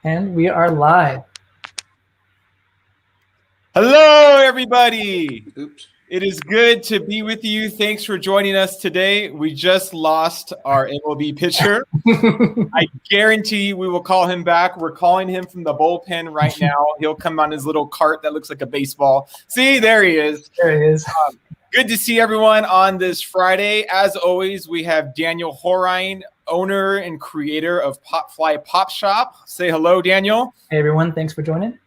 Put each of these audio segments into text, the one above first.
And we are live. Hello, everybody. Oops. It is good to be with you. Thanks for joining us today. We just lost our MLB pitcher. I guarantee we will call him back. We're calling him from the bullpen right now. He'll come on his little cart that looks like a baseball. See, there he is. There he is. Good to see everyone on this Friday. As always, we have Daniel Horine, owner and creator of Popfly Pop Shop. Say hello, Daniel. Hey, everyone. Thanks for joining.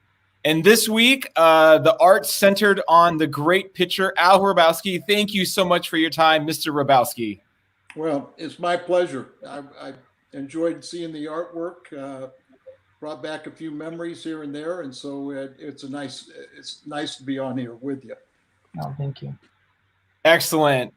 And this week, the art centered on the great pitcher, Al Hrabosky. Thank you so much for your time, Mr. Hrabosky. Well, it's my pleasure. I enjoyed seeing the artwork. Brought back a few memories here and there, and so it's nice to be on here with you. Oh, thank you. Excellent.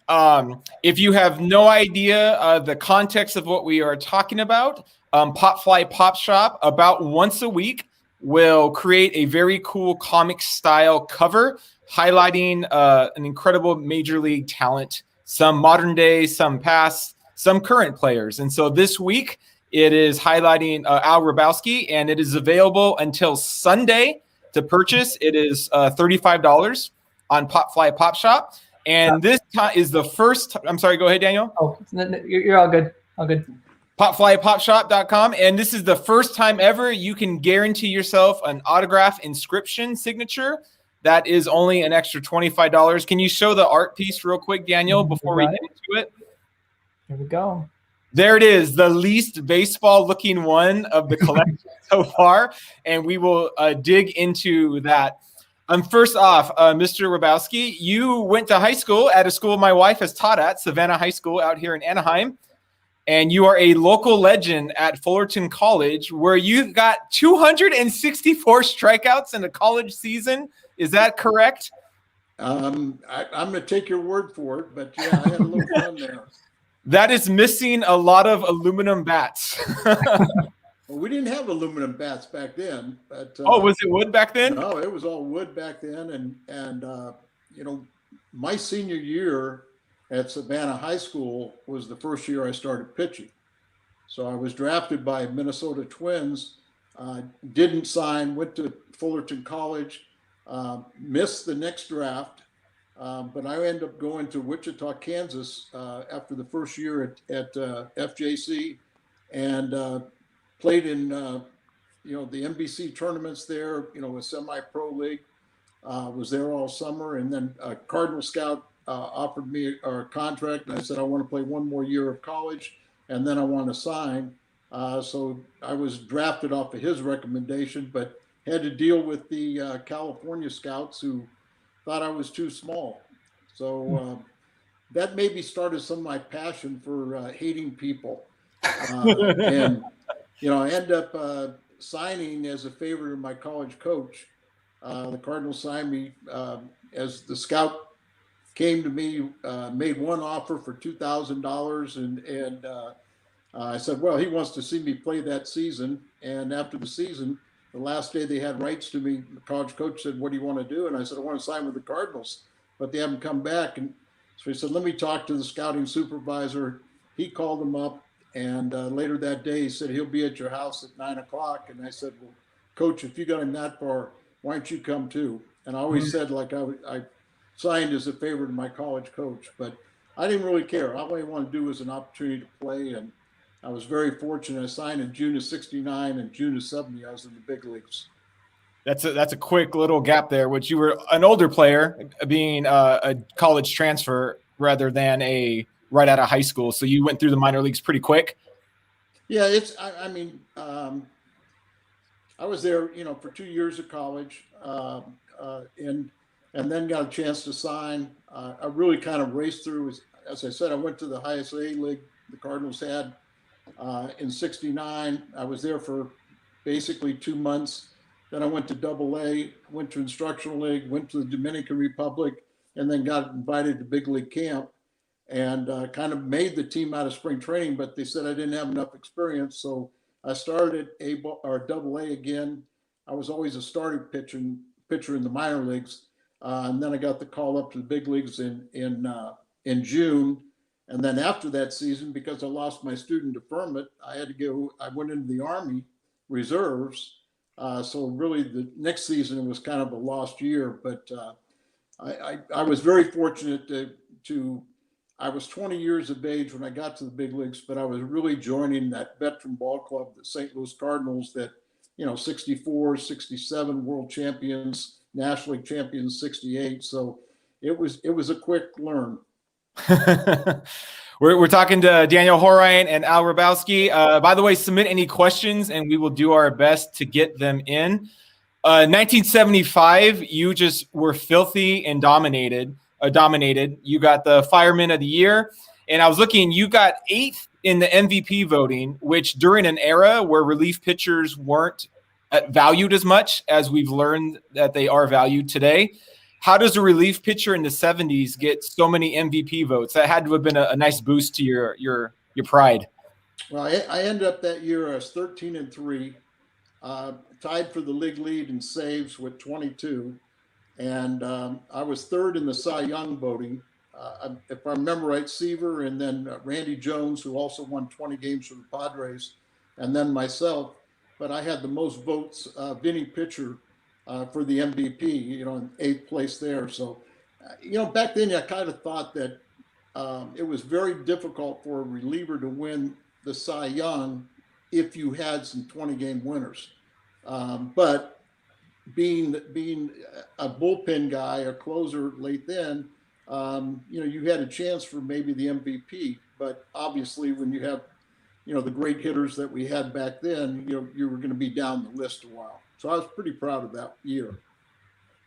If you have no idea the context of what we are talking about, Popfly Pop Shop, about once a week, will create a very cool comic style cover highlighting an incredible major league talent, some modern day, some past, some current players. And so this week it is highlighting Al Hrabosky, and it is available until Sunday to purchase. It is $35 on Popfly Pop Shop. And this time is the first. I'm sorry, go ahead, Daniel. Oh, you're all good. All good. Popflypopshop.com, and this is the first time ever you can guarantee yourself an autograph inscription signature. That is only an extra $25. Can you show the art piece real quick, Daniel, before we get into it? Here we go. There it is, the least baseball-looking one of the collection so far, and we will dig into that. First off, Mr. Hrabosky, you went to high school at a school my wife has taught at, Savannah High School out here in Anaheim. And you are a local legend at Fullerton College, where you got 264 strikeouts in a college season. Is that correct? I'm going to take your word for it, but yeah, I had a little fun there. That is missing a lot of aluminum bats. Well, we didn't have aluminum bats back then. But was it wood back then? No, it was all wood back then. And my senior year at Savannah High School was the first year I started pitching. So I was drafted by Minnesota Twins, didn't sign, went to Fullerton College, missed the next draft, but I ended up going to Wichita, Kansas after the first year at FJC, and played in the NBC tournaments there, a semi-pro league, was there all summer, and then a Cardinal scout offered me a contract, and I said I want to play one more year of college, and then I want to sign. So I was drafted off of his recommendation, but had to deal with the California scouts who thought I was too small. So that maybe started some of my passion for hating people. And I ended up signing as a favor of my college coach. The Cardinals signed me as the scout came to me, made one offer for $2,000, and I said, well, he wants to see me play that season. And after the season, the last day they had rights to me, the college coach said, what do you want to do? And I said, I want to sign with the Cardinals, but they haven't come back. And so he said, let me talk to the scouting supervisor. He called him up, and later that day he said, he'll be at your house at 9:00. And I said, well, Coach, if you got him that far, why don't you come too? And I always said, like, I signed as a favor to my college coach, but I didn't really care. All I wanted to do was an opportunity to play, and I was very fortunate. I signed in June of '69, and June of '70, I was in the big leagues. That's a quick little gap there, which you were an older player, being a college transfer rather than a right out of high school. So you went through the minor leagues pretty quick. Yeah, I was there, for 2 years of college, and then got a chance to sign. I really kind of raced through. As I said, I went to the highest A league the Cardinals had in '69. I was there for basically 2 months. Then I went to AA, went to instructional league, went to the Dominican Republic, and then got invited to big league camp, and kind of made the team out of spring training, but they said I didn't have enough experience. So I started at AA again. I was always a starting pitcher in the minor leagues. And then I got the call up to the big leagues in June. And then after that season, because I lost my student deferment, I went into the Army reserves. So really the next season was kind of a lost year, but I was very fortunate to I was 20 years of age when I got to the big leagues, but I was really joining that veteran ball club, the St. Louis Cardinals, that, 64, 67 world champions, National League champions, 68. So it was a quick learn. We're talking to Daniel Horine and Al Hrabosky. By the way, submit any questions and we will do our best to get them in. 1975, you just were filthy and dominated. You got the Fireman of the Year. And I was looking, you got 8th in the MVP voting, which during an era where relief pitchers weren't valued as much as we've learned that they are valued today. How does a relief pitcher in the 70s get so many MVP votes? That had to have been a nice boost to your pride. Well, I ended up that year as 13-3, tied for the league lead in saves with 22. And I was 3rd in the Cy Young voting. If I remember right, Seaver and then Randy Jones, who also won 20 games for the Padres, and then myself. But I had the most votes, Vinny Pitcher, for the MVP, in 8th place there. So, back then I kind of thought that it was very difficult for a reliever to win the Cy Young if you had some 20-game winners. But being a bullpen guy, a closer late then, you had a chance for maybe the MVP. But obviously, when you have, the great hitters that we had back then, you were going to be down the list a while. So I was pretty proud of that year.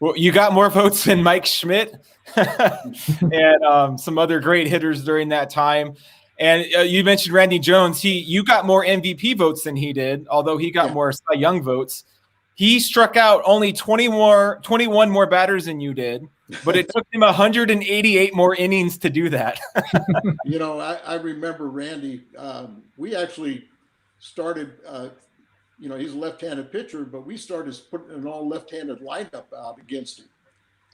Well, you got more votes than Mike Schmidt and some other great hitters during that time. And you mentioned Randy Jones. You got more MVP votes than he did, although he got more Cy Young votes. He struck out only 21 more batters than you did, but it took him 188 more innings to do that. I remember Randy. We actually started, he's a left-handed pitcher, but we started putting an all left-handed lineup out against him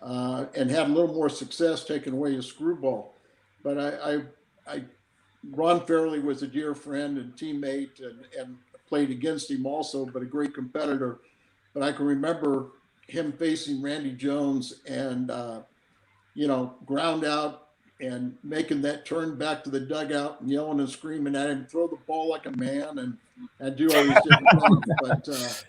and had a little more success taking away his screwball. But Ron Fairley was a dear friend and teammate and played against him also, but a great competitor. But I can remember him facing Randy Jones and, ground out and making that turn back to the dugout and yelling and screaming at him, throw the ball like a man and do all these different things.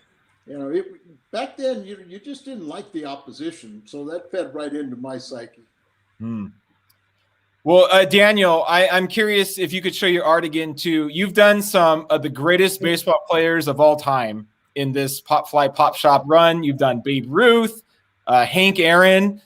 But, back then you just didn't like the opposition. So that fed right into my psyche. Well, Daniel, I'm curious if you could show your art again too. You've done some of the greatest baseball players of all time in this Pop Fly Pop Shop run. You've done Babe Ruth, Hank Aaron,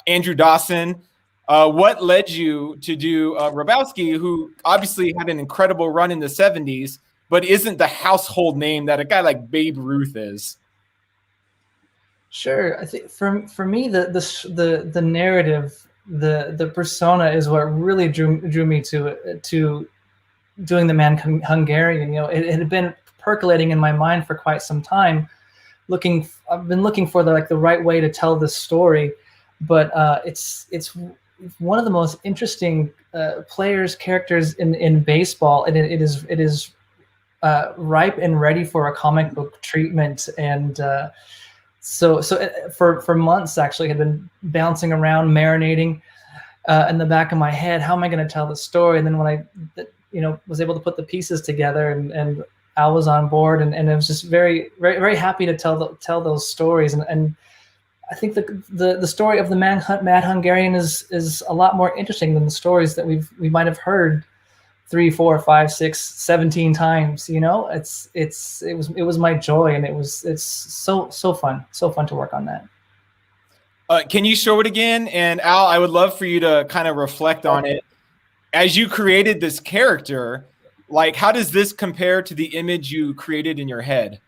Andrew Dawson. What led you to do Hrabosky, who obviously had an incredible run in the 70s, but isn't the household name that a guy like Babe Ruth is? Sure. I think for me, the narrative, the persona is what really drew me to doing the Man Hungarian. It had been percolating in my mind for quite some time. I've been looking for the right way to tell this story, but it's one of the most interesting characters in baseball, and it is ripe and ready for a comic book treatment. And so for months actually had been bouncing around, marinating in the back of my head. How am I going to tell the story? And then when I was able to put the pieces together and Al was on board, and I was just very, very, very happy to tell those stories. And I think the story of the Mad Hungarian is a lot more interesting than the stories that we might have heard 3, 4, 5, 6, 17 times. It was my joy, and it's so fun to work on that. Can you show it again? And Al, I would love for you to kind of reflect on it as you created this character. Like, how does this compare to the image you created in your head?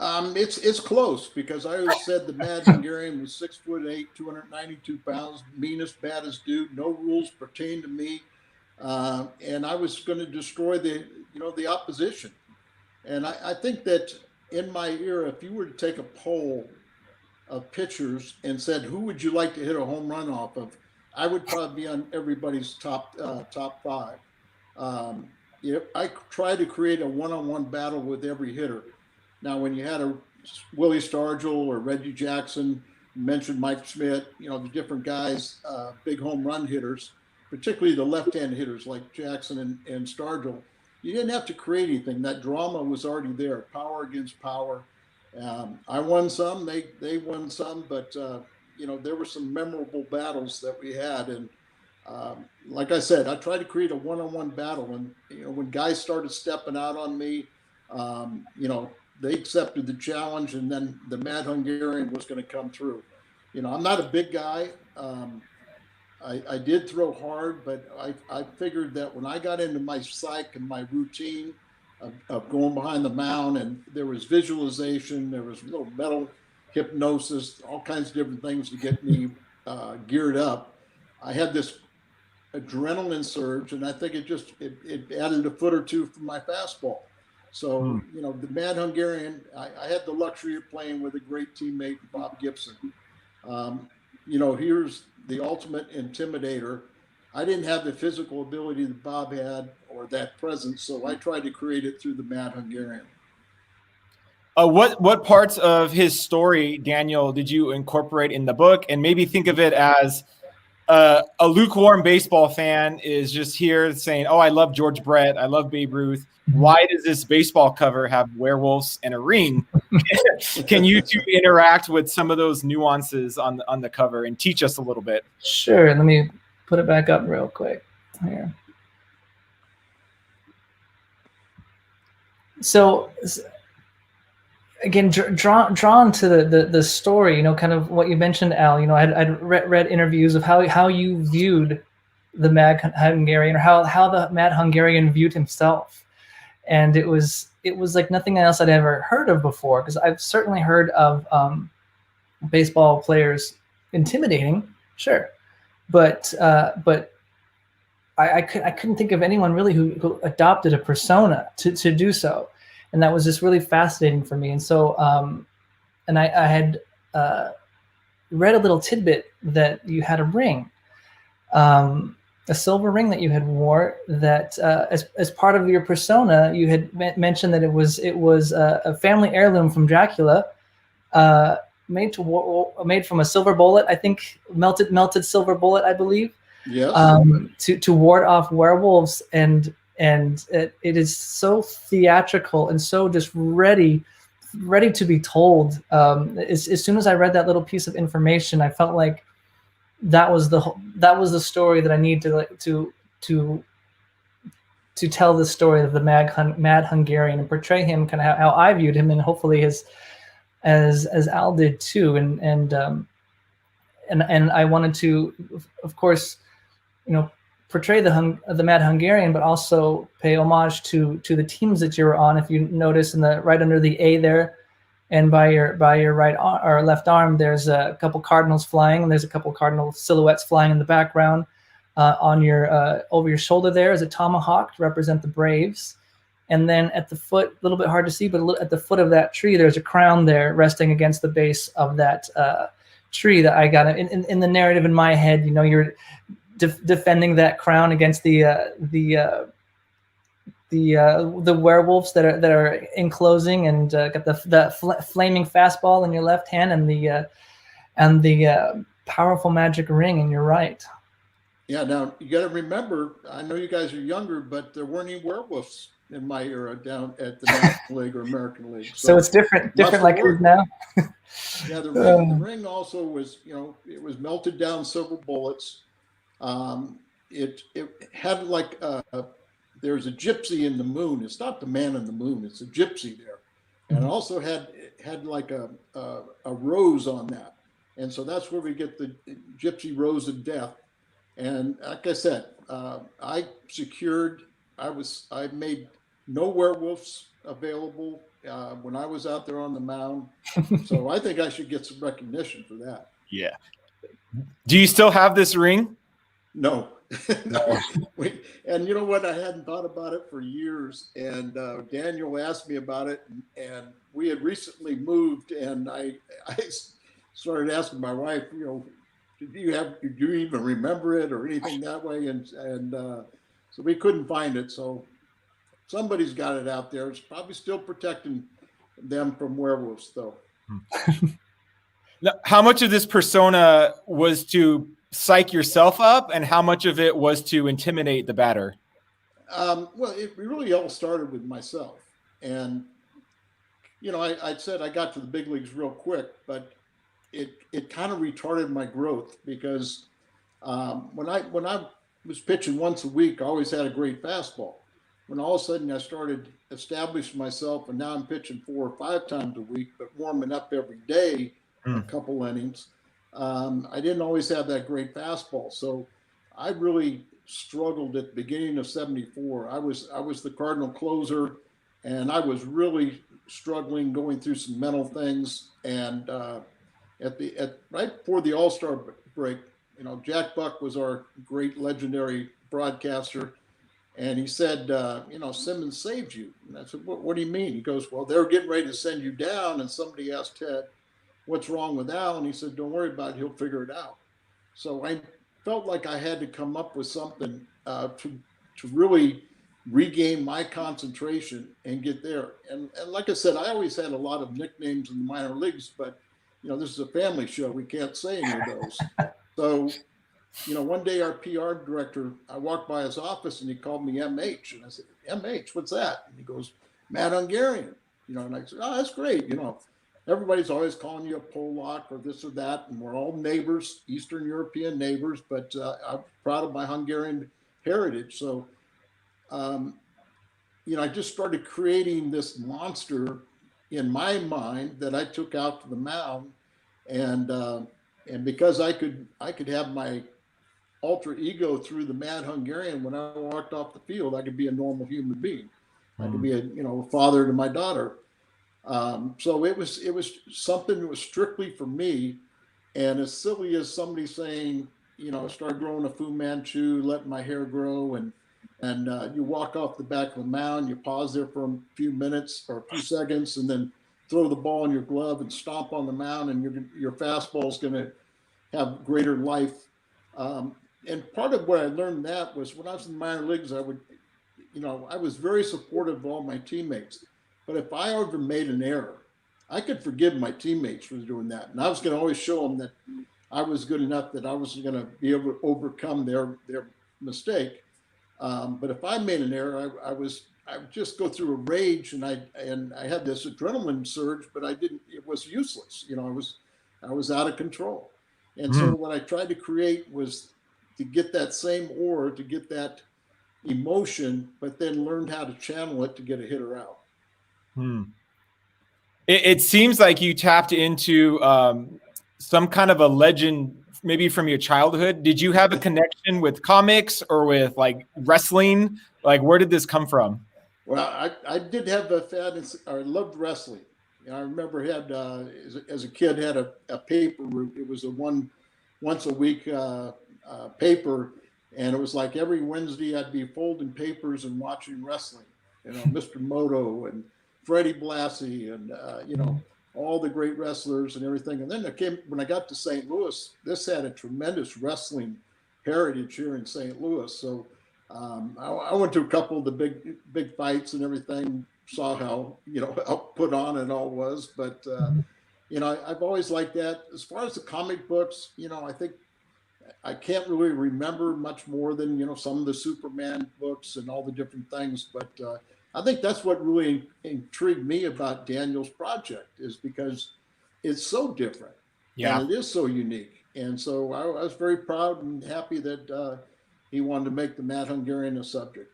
It's close, because I always said the Mad Hungarian was 6'8", 292 pounds, meanest, baddest dude. No rules pertain to me, and I was going to destroy the opposition. And I think that in my era, if you were to take a poll of pitchers and said, who would you like to hit a home run off of, I would probably be on everybody's top 5. I tried to create a one-on-one battle with every hitter. Now, when you had a Willie Stargell or Reggie Jackson, you mentioned Mike Schmidt, the different guys, big home run hitters, particularly the left-hand hitters like Jackson and Stargell, you didn't have to create anything. That drama was already there, power against power. I won some, they won some, but there were some memorable battles that we had. And like I said, I tried to create a one-on-one battle. And, when guys started stepping out on me, they accepted the challenge, and then the Mad Hungarian was going to come through. I'm not a big guy. I did throw hard, but I figured that when I got into my psych and my routine of going behind the mound, and there was visualization, there was little mental hypnosis, all kinds of different things to get me geared up. I had this adrenaline surge, and I think it added a foot or two from my fastball. So, the Mad Hungarian, I had the luxury of playing with a great teammate, Bob Gibson. Here's the ultimate intimidator. I didn't have the physical ability that Bob had or that presence, so I tried to create it through the Mad Hungarian. What parts of his story, Daniel, did you incorporate in the book? And maybe think of it as a lukewarm baseball fan is just here saying, oh, I love George Brett, I love Babe Ruth. Why does this baseball cover have werewolves and a ring? Can you two interact with some of those nuances on the cover and teach us a little bit? Sure. Let me put it back up real quick here. So again, drawn to the story, kind of what you mentioned, Al. I'd read interviews of how you viewed the Mad Hungarian, or how the Mad Hungarian viewed himself. And it was like nothing else I'd ever heard of before, because I've certainly heard of baseball players intimidating, sure, but I couldn't think of anyone really who adopted a persona to do so, and that was just really fascinating for me. And so and I had read a little tidbit that you had a ring. A silver ring that you had wore, that as part of your persona, you had mentioned that it was a family heirloom from Dracula, made from a silver bullet, I think, melted silver bullet, I believe. Yes. To ward off werewolves, and it is so theatrical and so just ready to be told. As soon as I read that little piece of information, I felt like that was the story that I need to tell the story of the Mad Hungarian, and portray him kind of how I viewed him, and hopefully as Al did too. And I wanted to, of course, portray the Mad Hungarian, but also pay homage to the teams that you were on. If you notice, right under the A there, and by your right or left arm, there's a couple cardinals flying, and there's a couple cardinal silhouettes flying in the background. On your over your shoulder there is a tomahawk to represent the Braves, and then at the foot, a little bit hard to see, but at the foot of that tree, there's a crown there resting against the base of that tree that I got in the narrative in my head. You're defending that crown against the werewolves that are enclosing, and got the flaming fastball in your left hand, and the powerful magic ring in your right. Yeah. Now you got to remember, I know you guys are younger, but there weren't any werewolves in my era down at the National League or American League. So it's different like it is now. Yeah. The ring also was, it was melted down silver bullets. It had like there's a gypsy in the moon. It's not the man in the moon. It's a gypsy there, and it also had like a rose on that, and so that's where we get the gypsy rose of death. And like I said, I made no werewolves available when I was out there on the mound, so I think I should get some recognition for that. Yeah. Do you still have this ring? No. No. And you know what? I hadn't thought about it for years. And Daniel asked me about it, and we had recently moved, and I started asking my wife, do you even remember it or anything that way? And so we couldn't find it. So somebody's got it out there. It's probably still protecting them from werewolves, though. Now, how much of this persona was to psych yourself up, and how much of it was to intimidate the batter? Well, it really all started with myself. And, you know, I said I got to the big leagues real quick, but it kind of retarded my growth because when I was pitching once a week, I always had a great fastball. When all of a sudden I started establishing myself, and now I'm pitching 4 or 5 times a week, but warming up every day, a couple innings, I didn't always have that great fastball. So I really struggled at the beginning of '74. I was the Cardinal closer, and I was really struggling, going through some mental things. And right before the All-Star break, you know, Jack Buck was our great legendary broadcaster, and he said, you know, Simmons saved you. And I said, what do you mean? He goes, well, they're getting ready to send you down, and somebody asked Ted, what's wrong with Al? And he said, don't worry about it, he'll figure it out. So I felt like I had to come up with something to really regain my concentration and get there. And like I said, I always had a lot of nicknames in the minor leagues, but you know, this is a family show. We can't say any of those. So, you know, one day our PR director, I walked by his office and he called me MH. And I said, MH, what's that? And he goes, Mad Hungarian. You know, and I said, oh, that's great. You know, everybody's always calling you a Polak or this or that. And we're all neighbors, Eastern European neighbors, but I'm proud of my Hungarian heritage. So, you know, I just started creating this monster in my mind that I took out to the mound. And because I could have my alter ego through the Mad Hungarian, when I walked off the field, I could be a normal human being. I could be a father to my daughter. So it was something that was strictly for me. And as silly as somebody saying, you know, start growing a Fu Manchu, letting my hair grow, and you walk off the back of the mound, you pause there for a few minutes or a few seconds, and then throw the ball in your glove and stomp on the mound, and your fastball is going to have greater life. And part of what I learned that was when I was in the minor leagues, I was very supportive of all my teammates. But if I ever made an error, I could forgive my teammates for doing that. And I was going to always show them that I was good enough that I was going to be able to overcome their mistake. But if I made an error, I would just go through a rage, and I had this adrenaline surge, but it was useless. You know, I was out of control. And so what I tried to create was to get that same aura, to get that emotion, but then learned how to channel it to get a hitter out. It seems like you tapped into some kind of a legend, maybe from your childhood. Did you have a connection with comics or with like wrestling? Like, where did this come from? Well, I did have a I loved wrestling. You know, I remember as a kid had a paper route. It was a once a week paper, and it was like every Wednesday I'd be folding papers and watching wrestling. You know, Mr. Moto and Freddie Blassie and you know, all the great wrestlers and everything. And then when I got to St. Louis, this had a tremendous wrestling heritage here in St. Louis. So I went to a couple of the big fights and everything. Saw how, you know, how put on it all was. But you know, I've always liked that. As far as the comic books, you know, I think I can't really remember much more than, you know, some of the Superman books and all the different things. But I think that's what really intrigued me about Daniel's project, is because it's so different. Yeah. And it is so unique. And so I was very proud and happy that he wanted to make the Mad Hungarian a subject.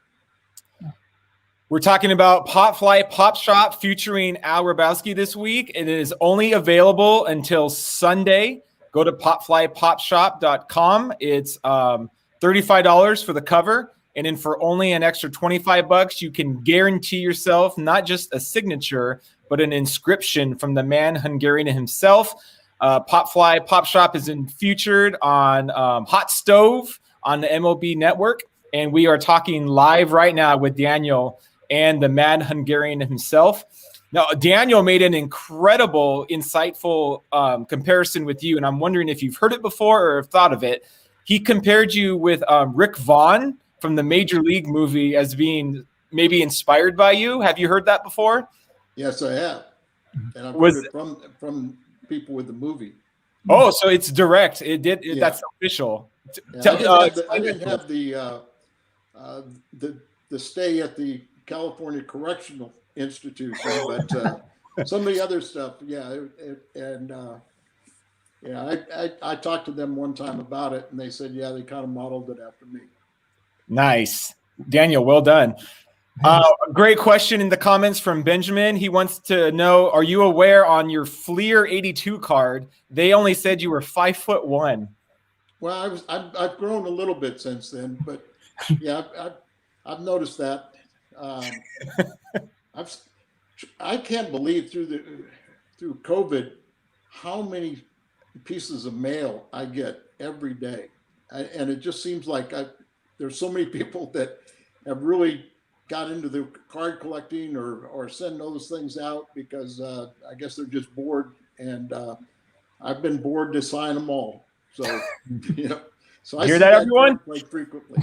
We're talking about Popfly Pop Shop featuring Al Hrabosky this week. It is only available until Sunday. Go to popflypopshop.com. It's $35 for the cover. And then for only an extra $25, you can guarantee yourself not just a signature, but an inscription from the man Hungarian himself. Popfly Pop Shop is featured on Hot Stove on the MLB Network. And we are talking live right now with Daniel and the Mad Hungarian himself. Now, Daniel made an incredible, insightful comparison with you, and I'm wondering if you've heard it before or have thought of it. He compared you with Rick Vaughn from the Major League movie as being maybe inspired by you. Have you heard that before? Yes, I have, and I've Was heard it from people with the movie. Oh, so it's direct. Yeah. That's official. Yeah, I didn't have the stay at the California Correctional Institution, but some of the other stuff, yeah. I talked to them one time about it, and they said, yeah, they kind of modeled it after me. Nice, Daniel. Well done. Great question in the comments from Benjamin. He wants to know: are you aware on your Fleer 82 card they only said you were 5'1"? Well, I've grown a little bit since then, but yeah, I've noticed that. I can't believe through COVID how many pieces of mail I get every day, and it just seems like there's so many people that have really got into the card collecting or send those things out because I guess they're just bored, and I've been bored to sign them all. So so I hear see that, everyone? quite frequently.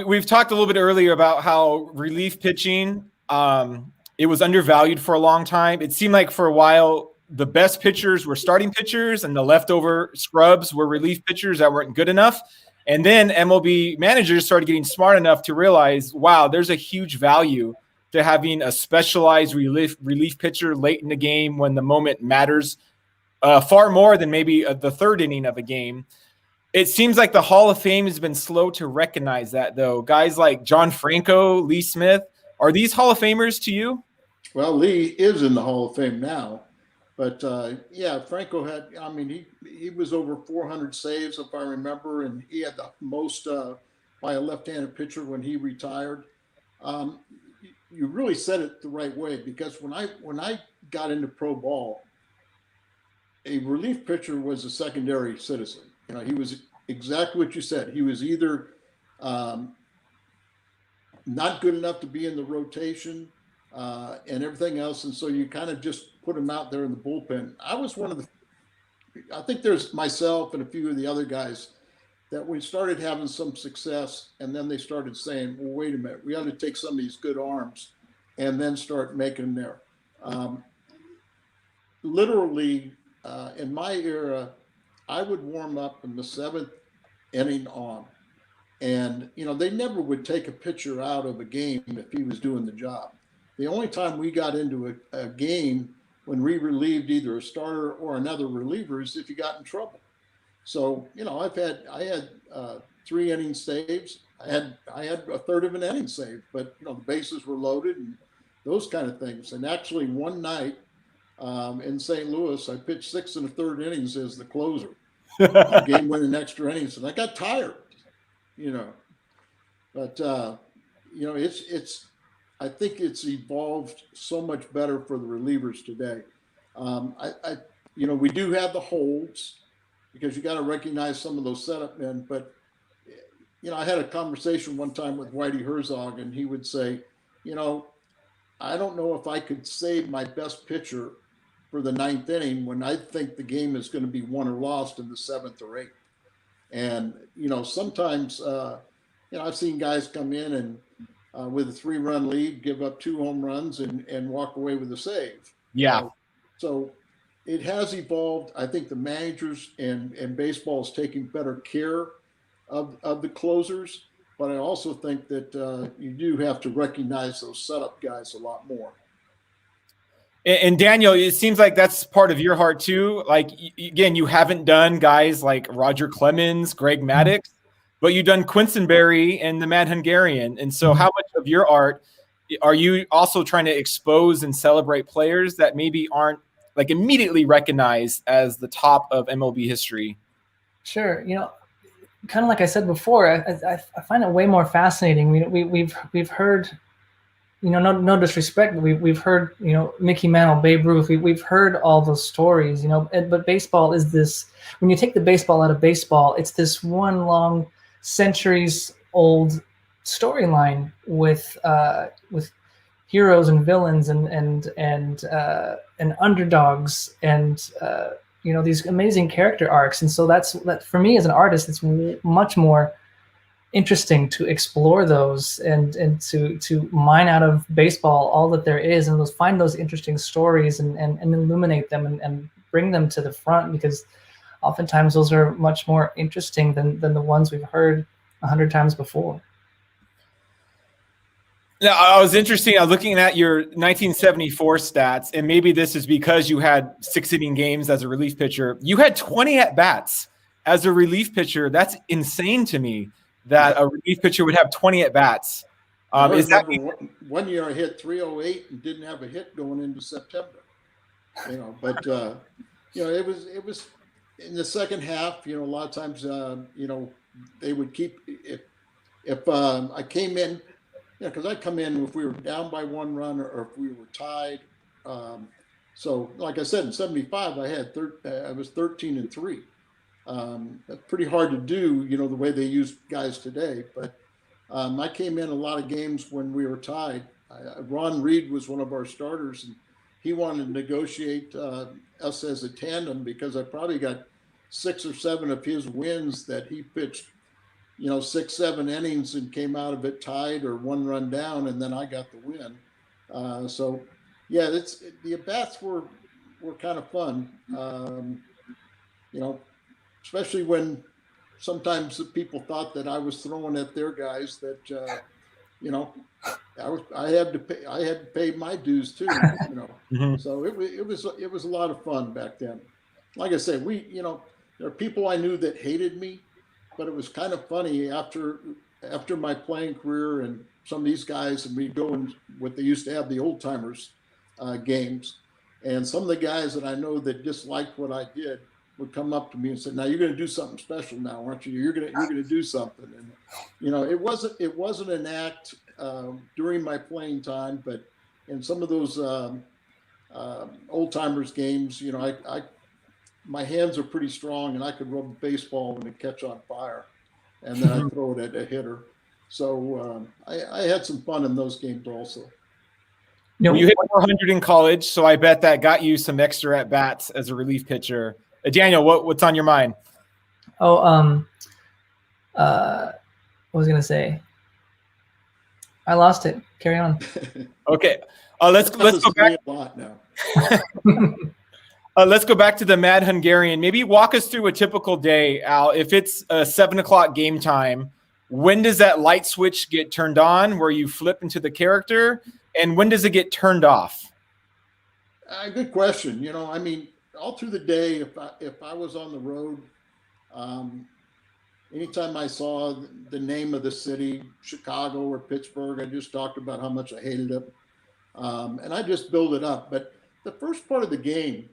We've talked a little bit earlier about how relief pitching it was undervalued for a long time. It seemed like for a while the best pitchers were starting pitchers and the leftover scrubs were relief pitchers that weren't good enough. And then MLB managers started getting smart enough to realize, wow, there's a huge value to having a specialized relief pitcher late in the game when the moment matters far more than maybe the third inning of a game. It seems like the Hall of Fame has been slow to recognize that, though. Guys like John Franco, Lee Smith, are these Hall of Famers to you? Well, Lee is in the Hall of Fame now. But yeah, Franco had, he was over 400 saves, if I remember, and he had the most by a left-handed pitcher when he retired. You really said it the right way, because when I got into pro ball, a relief pitcher was a secondary citizen. He was exactly what you said. He was either not good enough to be in the rotation and everything else, and so you kind of just put him out there in the bullpen. I was I think there's myself and a few of the other guys that we started having some success, and then they started saying, well, wait a minute, we ought to take some of these good arms and then start making them there. Literally, in my era, I would warm up in the 7th inning on, and they never would take a pitcher out of a game if he was doing the job. The only time we got into a game when we relieved either a starter or another reliever is if you got in trouble. So I had 3 inning saves. I had a third of an inning saved, but the bases were loaded and those kind of things. And actually, one night in St. Louis, I pitched 6 1/3 innings as the closer. Game winning extra innings, and I got tired. But it's. I think it's evolved so much better for the relievers today. We do have the holds because you got to recognize some of those setup men. But I had a conversation one time with Whitey Herzog, and he would say, I don't know if I could save my best pitcher for the 9th inning when I think the game is going to be won or lost in the 7th or 8th. And sometimes I've seen guys come in and with a 3-run lead, give up 2 home runs and walk away with a save. Yeah. So it has evolved. I think the managers and baseball is taking better care of the closers, but I also think that you do have to recognize those setup guys a lot more. And Daniel, it seems like that's part of your heart too. Like, again, you haven't done guys like Roger Clemens, Greg Maddux, but you've done Quinsonberry and the Mad Hungarian. And so how much of your art are you also trying to expose and celebrate players that maybe aren't like immediately recognized as the top of MLB history? Sure. Kind of like I said before, I find it way more fascinating. We've heard, no disrespect, but we've heard, Mickey Mantle, Babe Ruth. We've heard all those stories, but baseball is this. When you take the baseball out of baseball, it's this one long, centuries-old storyline with heroes and villains and underdogs and these amazing character arcs. And so that for me as an artist, it's much more interesting to explore those and to mine out of baseball all that there is, and find those interesting stories and illuminate them and bring them to the front, because oftentimes those are much more interesting than the ones we've heard 100 times before. Now, I was interesting. I was looking at your 1974 stats, and maybe this is because you had 6-inning games as a relief pitcher. You had 20 at bats as a relief pitcher. That's insane to me that a relief pitcher would have 20 at bats. I remember one year I hit 308 and didn't have a hit going into September. But it was in the second half. A lot of times, they would keep if I came in. Yeah, because I'd come in if we were down by 1 run or if we were tied. So, like I said, in '75, I was 13-3. That's pretty hard to do, the way they use guys today. But I came in a lot of games when we were tied. Ron Reed was one of our starters, and he wanted to negotiate us as a tandem because I probably got 6 or 7 of his wins that he pitched 6-7 innings and came out of it tied or 1 run down, and then I got the win. So yeah, the at-bats were kind of fun. Especially when sometimes the people thought that I was throwing at their guys that I had to pay my dues too. Mm-hmm. So it was a lot of fun back then. Like I said, there are people I knew that hated me. But it was kind of funny after my playing career and some of these guys, and we'd go in what they used to have, the old timers games. And some of the guys that I know that disliked what I did would come up to me and say, "Now you're going to do something special now, aren't you? You're going to do something." And it wasn't an act during my playing time, but in some of those old timers games, my hands are pretty strong, and I could rub a baseball and it catch on fire, and then I throw it at a hitter. So I had some fun in those games also. You hit 400 in college, so I bet that got you some extra at bats as a relief pitcher. Daniel, what's on your mind? What was I gonna say? I lost it. Carry on. Okay, let's go back. A lot now. Let's go back to the Mad Hungarian. Maybe walk us through a typical day, Al. If it's a 7:00 game time, when does that light switch get turned on where you flip into the character? And when does it get turned off? Good question. All through the day, if I was on the road, anytime I saw the name of the city, Chicago or Pittsburgh, I just talked about how much I hated it. And I just build it up. But the first part of the game,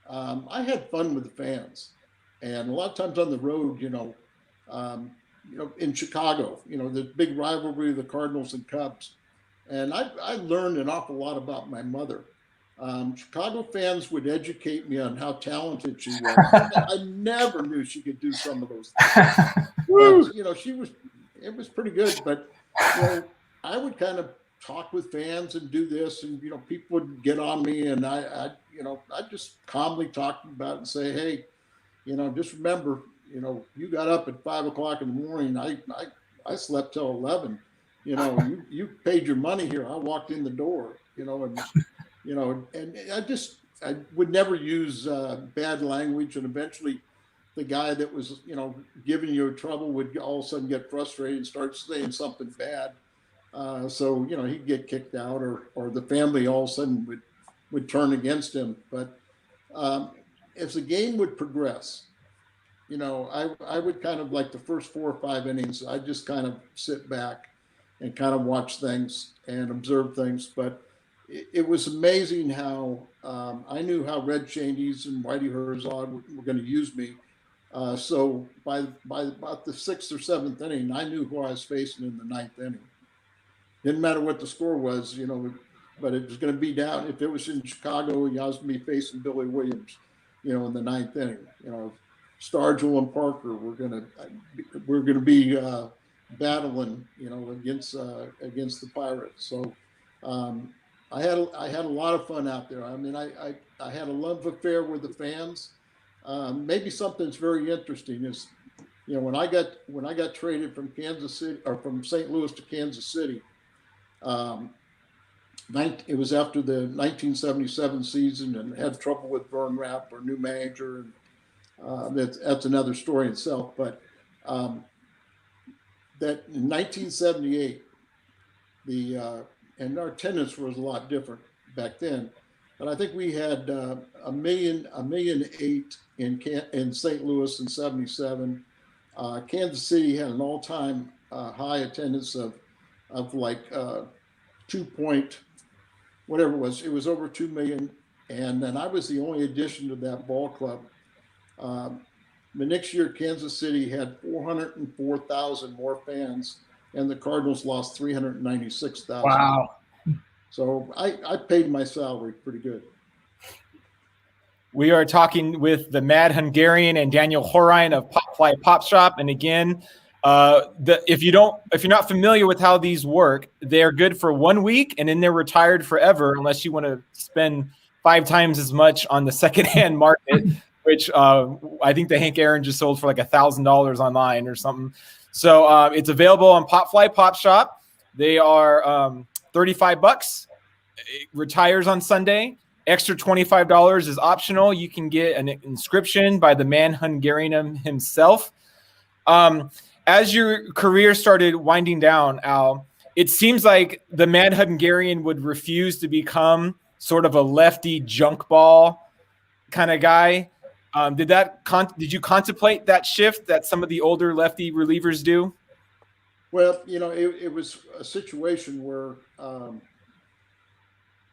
I had fun with the fans, and a lot of times on the road, in Chicago, the big rivalry of the Cardinals and Cubs, and I learned an awful lot about my mother. Chicago fans would educate me on how talented she was. I never knew she could do some of those things. But, it was pretty good, but I would kind of talk with fans and do this, and people would get on me, and I just calmly talk about it and say, hey, just remember, you got up at 5:00 in the morning. I slept till 11. You paid your money here. I walked in the door. And I would never use bad language, and eventually the guy that was giving you trouble would all of a sudden get frustrated and start saying something bad. So he'd get kicked out, or the family all of a sudden would turn against him. But as the game would progress, I would kind of, like the first 4 or 5 innings, I just kind of sit back and kind of watch things and observe things. But it was amazing how I knew how Red Shaney's and Whitey Herzog were going to use me. So by about the 6th or 7th inning, I knew who I was facing in the 9th inning. Didn't matter what the score was, but it was going to be down. If it was in Chicago, I was going to be facing Billy Williams, in the 9th inning. Stargell and Parker were going to be battling, against the Pirates. So I had a lot of fun out there. I mean, I had a love affair with the fans. Maybe something that's very interesting is you know, when I got traded from Kansas City or from St. Louis to Kansas City, it was after the 1977 season and had trouble with Vern Rapp, our new manager, and that's another story in itself. But that in 1978, and our attendance was a lot different back then, but I think we had a million eight in St. Louis in '77. Kansas City had an all-time high attendance of like 2 point whatever it was. It was over 2 million, and then I was the only addition to that ball club. The next year, Kansas City had 404,000 more fans, and the Cardinals lost 396,000. Wow. So I paid my salary pretty good. We are talking with the Mad Hungarian and Daniel Horine of Pop Fly Pop Shop. And again, if you're not familiar with how these work, they're good for 1 week and then they're retired forever, unless you want to spend 5 times as much on the secondhand market, which I think the Hank Aaron just sold for like $1,000 online or something. So it's available on Pop Fly Pop Shop. They are $35. It retires on Sunday. Extra $25 is optional. You can get an inscription by the man Hungarian himself. As your career started winding down, Al, it seems like the Mad Hungarian would refuse to become sort of a lefty junk ball kind of guy. Did you contemplate that shift that some of the older lefty relievers do? Well, you know, it was a situation where,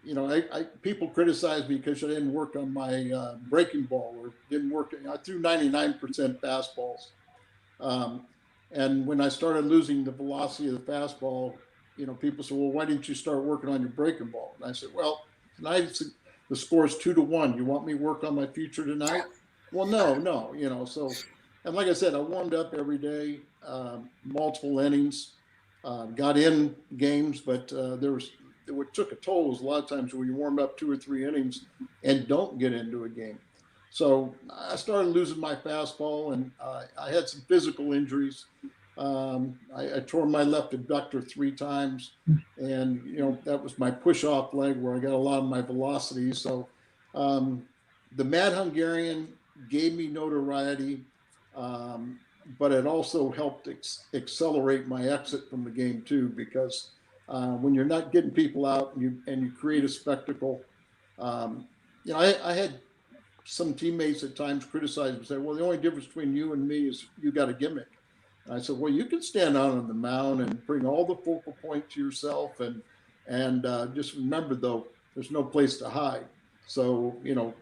you know, people criticized me because I didn't work on my breaking ball or didn't work. I threw 99% fastballs. And when I started losing the velocity of the fastball, you know, people said, well, why didn't you start working on your breaking ball? And I said, well, tonight the score is 2-1. You want me to work on my future tonight? Well, no, you know, so, and like I said, I warmed up every day, multiple innings, got in games, but what took a toll was a lot of times when you warm up 2 or 3 innings and don't get into a game. So I started losing my fastball, and I had some physical injuries. I tore my left abductor 3 times, and you know that was my push-off leg where I got a lot of my velocity. So the Mad Hungarian gave me notoriety, but it also helped accelerate my exit from the game too, because when you're not getting people out and you create a spectacle, you know, I had some teammates at times criticize and say, well, the only difference between you and me is you got a gimmick. And I said, well, you can stand out on the mound and bring all the focal point to yourself. And just remember, though, there's no place to hide. So, you know,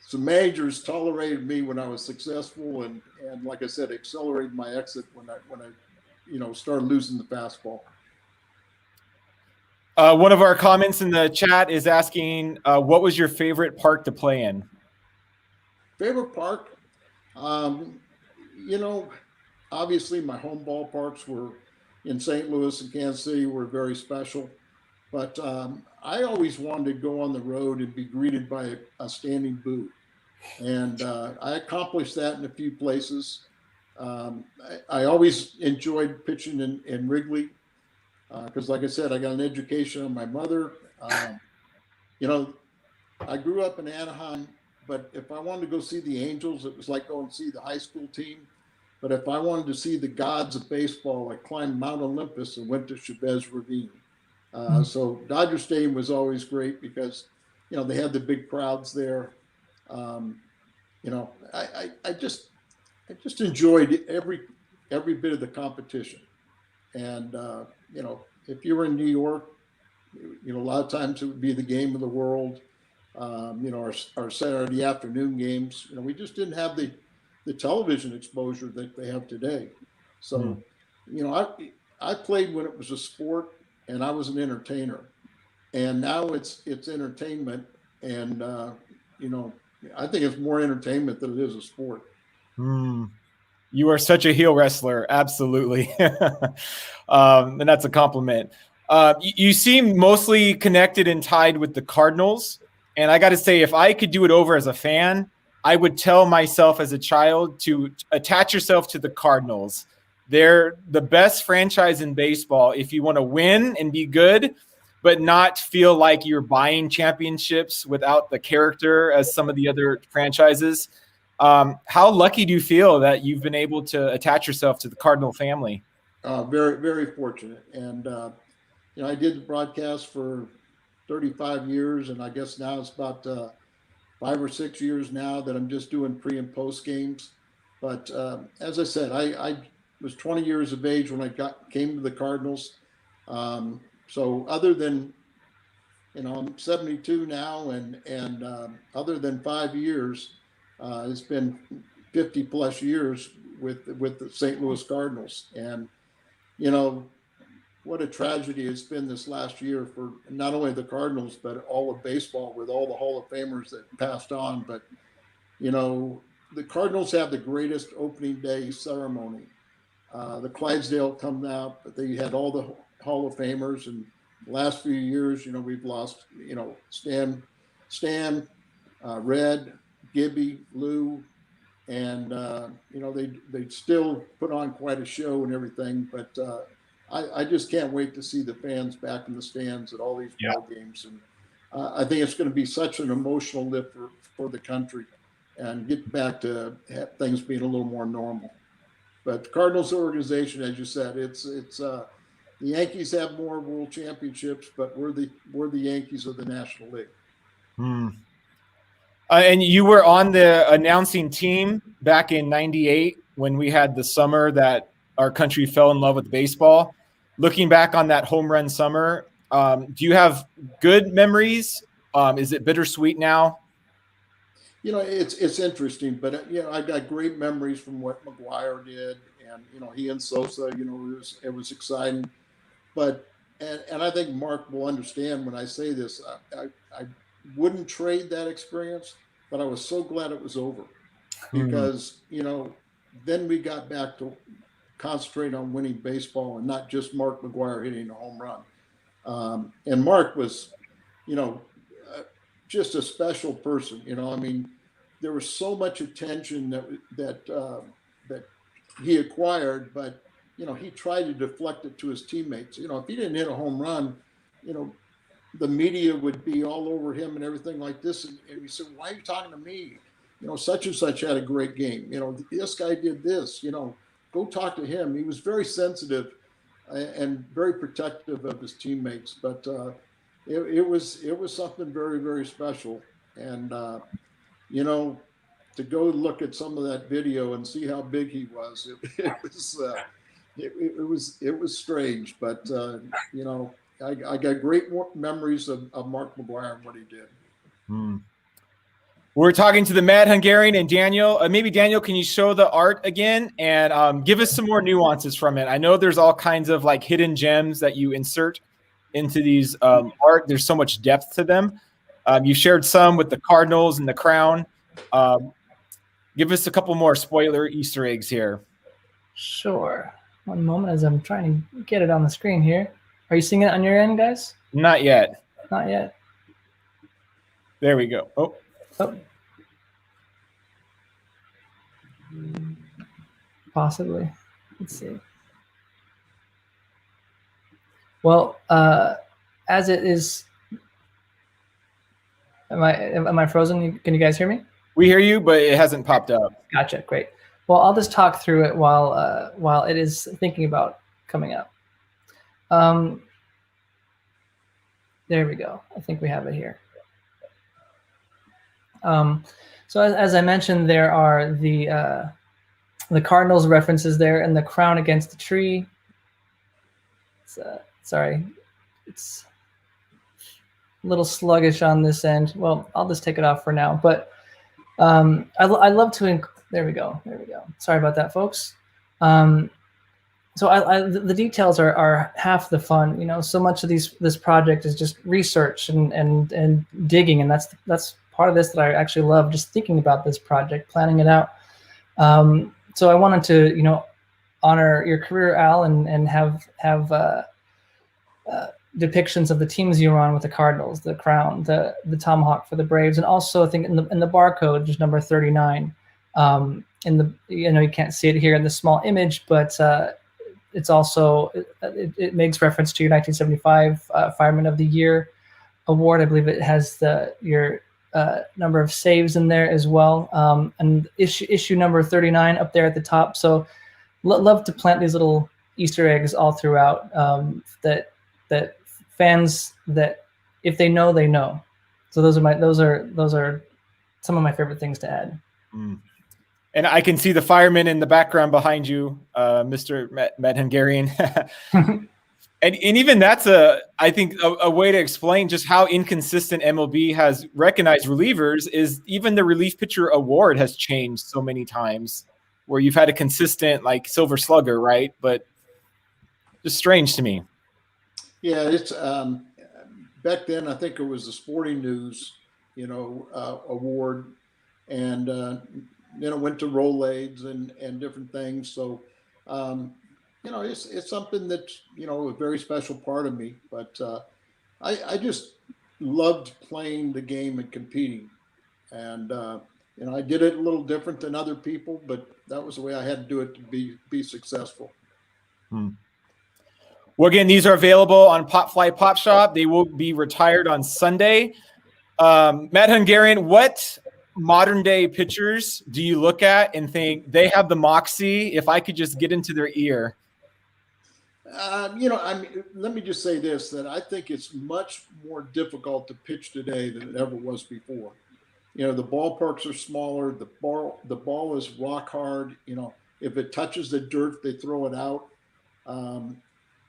some managers tolerated me when I was successful. And like I said, accelerated my exit when I started losing the fastball. One of our comments in the chat is asking, what was your favorite park to play in? Favorite park? You know, obviously my home ballparks were in St. Louis and Kansas City were very special. But I always wanted to go on the road and be greeted by a standing boo. And I accomplished that in a few places. I always enjoyed pitching in Wrigley. Because like I said, I got an education on my mother. You know, I grew up in Anaheim, but if I wanted to go see the Angels, it was like going to see the high school team. But if I wanted to see the gods of baseball, I climbed Mount Olympus and went to Chavez Ravine. So Dodger Stadium was always great because, you know, they had the big crowds there. You know, I just enjoyed every bit of the competition. And, you know, if you were in New York, you know, a lot of times it would be the game of the world, you know, our Saturday afternoon games. You know, we just didn't have the television exposure that they have today. So, you know, I played when it was a sport and I was an entertainer. And now it's entertainment. And, you know, I think it's more entertainment than it is a sport. You are such a heel wrestler. Absolutely. And that's a compliment. You seem mostly connected and tied with the Cardinals. And I got to say, if I could do it over as a fan, I would tell myself as a child to attach yourself to the Cardinals. They're the best franchise in baseball if you want to win and be good, but not feel like you're buying championships without the character as some of the other franchises. How lucky do you feel that you've been able to attach yourself to the Cardinal family? Very, very fortunate. And, I did the broadcast for 35 years, and I guess now it's about 5 or 6 years now that I'm just doing pre and post games. But as I said, I was 20 years of age when I came to the Cardinals. So other than, I'm 72 now, and other than 5 years, it's been 50 plus years with the St. Louis Cardinals. And, what a tragedy it's been this last year for not only the Cardinals, but all of baseball with all the Hall of Famers that passed on. But, the Cardinals have the greatest opening day ceremony. The Clydesdale come out, but they had all the Hall of Famers. And the last few years, we've lost, Stan, Red, Gibby, Lou, and, they still put on quite a show and everything. But I just can't wait to see the fans back in the stands at all these ball games. And I think it's going to be such an emotional lift for the country and get back to things being a little more normal. But the Cardinals organization, as you said, it's the Yankees have more world championships, but we're the Yankees of the National League. And you were on the announcing team back in '98 when we had the summer that our country fell in love with baseball. Looking back on that home run summer, do you have good memories? Is it bittersweet now? It's interesting, but I got great memories from what McGuire did, and he and Sosa. It was exciting, but and I think Mark will understand when I say this. I wouldn't trade that experience, but I was so glad it was over because then we got back to concentrate on winning baseball and not just Mark McGuire hitting a home run. And Mark was, just a special person. There was so much attention that he acquired, but he tried to deflect it to his teammates. If he didn't hit a home run, the media would be all over him and everything like this. And he said, "Why are you talking to me? Such and such had a great game. This guy did this. Go talk to him." He was very sensitive and very protective of his teammates. But it was something very, very special. And to go look at some of that video and see how big he was, it was strange. But I got great memories of Mark McGuire and what he did. We're talking to the Mad Hungarian and Daniel. Maybe Daniel, can you show the art again and give us some more nuances from it? I know there's all kinds of like hidden gems that you insert into these art. There's so much depth to them. You shared some with the Cardinals and the crown. Give us a couple more spoiler Easter eggs here. Sure. One moment as I'm trying to get it on the screen here. Are you seeing it on your end, guys? Not yet. Not yet. There we go. Oh. Possibly. Let's see. Well, as it is, am I frozen? Can you guys hear me? We hear you, but it hasn't popped up. Gotcha. Great. Well, I'll just talk through it while it is thinking about coming up. There we go. I think we have it here. So as I mentioned, there are the Cardinals references there and the crown against the tree. Sorry, it's a little sluggish on this end. Well, I'll just take it off for now. But I love to. There we go. Sorry about that, folks. So the details are half the fun. So much of this project is just research and digging, and that's part of this that I actually love, just thinking about this project, planning it out. So I wanted to honor your career, Al, and have depictions of the teams you were on with the Cardinals, the crown, the tomahawk for the Braves, and also I think in the barcode, just number 39. In the, you can't see it here in the small image, but it's also it makes reference to your 1975 Fireman of the Year award. I believe it has your number of saves in there as well, and issue number 39 up there at the top. So love to plant these little Easter eggs all throughout, that fans, that if they know, they know. So those are some of my favorite things to add. And I can see the fireman in the background behind you, Mr. Matt Hungarian. And even that's I think a way to explain just how inconsistent MLB has recognized relievers is even the relief pitcher award has changed so many times, where you've had a consistent like silver slugger, right? But just strange to me. Yeah, it's back then. I think it was the Sporting News, award, and then it went to Rolaids and different things. So. It's something that's, a very special part of me, but I just loved playing the game and competing. And, I did it a little different than other people, but that was the way I had to do it to be successful. Well, again, these are available on Popfly Pop Shop. They will be retired on Sunday. Matt Hungarian, what modern day pitchers do you look at and think they have the moxie if I could just get into their ear? Let me just say this, that I think it's much more difficult to pitch today than it ever was before. The ballparks are smaller. The ball is rock hard. If it touches the dirt, they throw it out.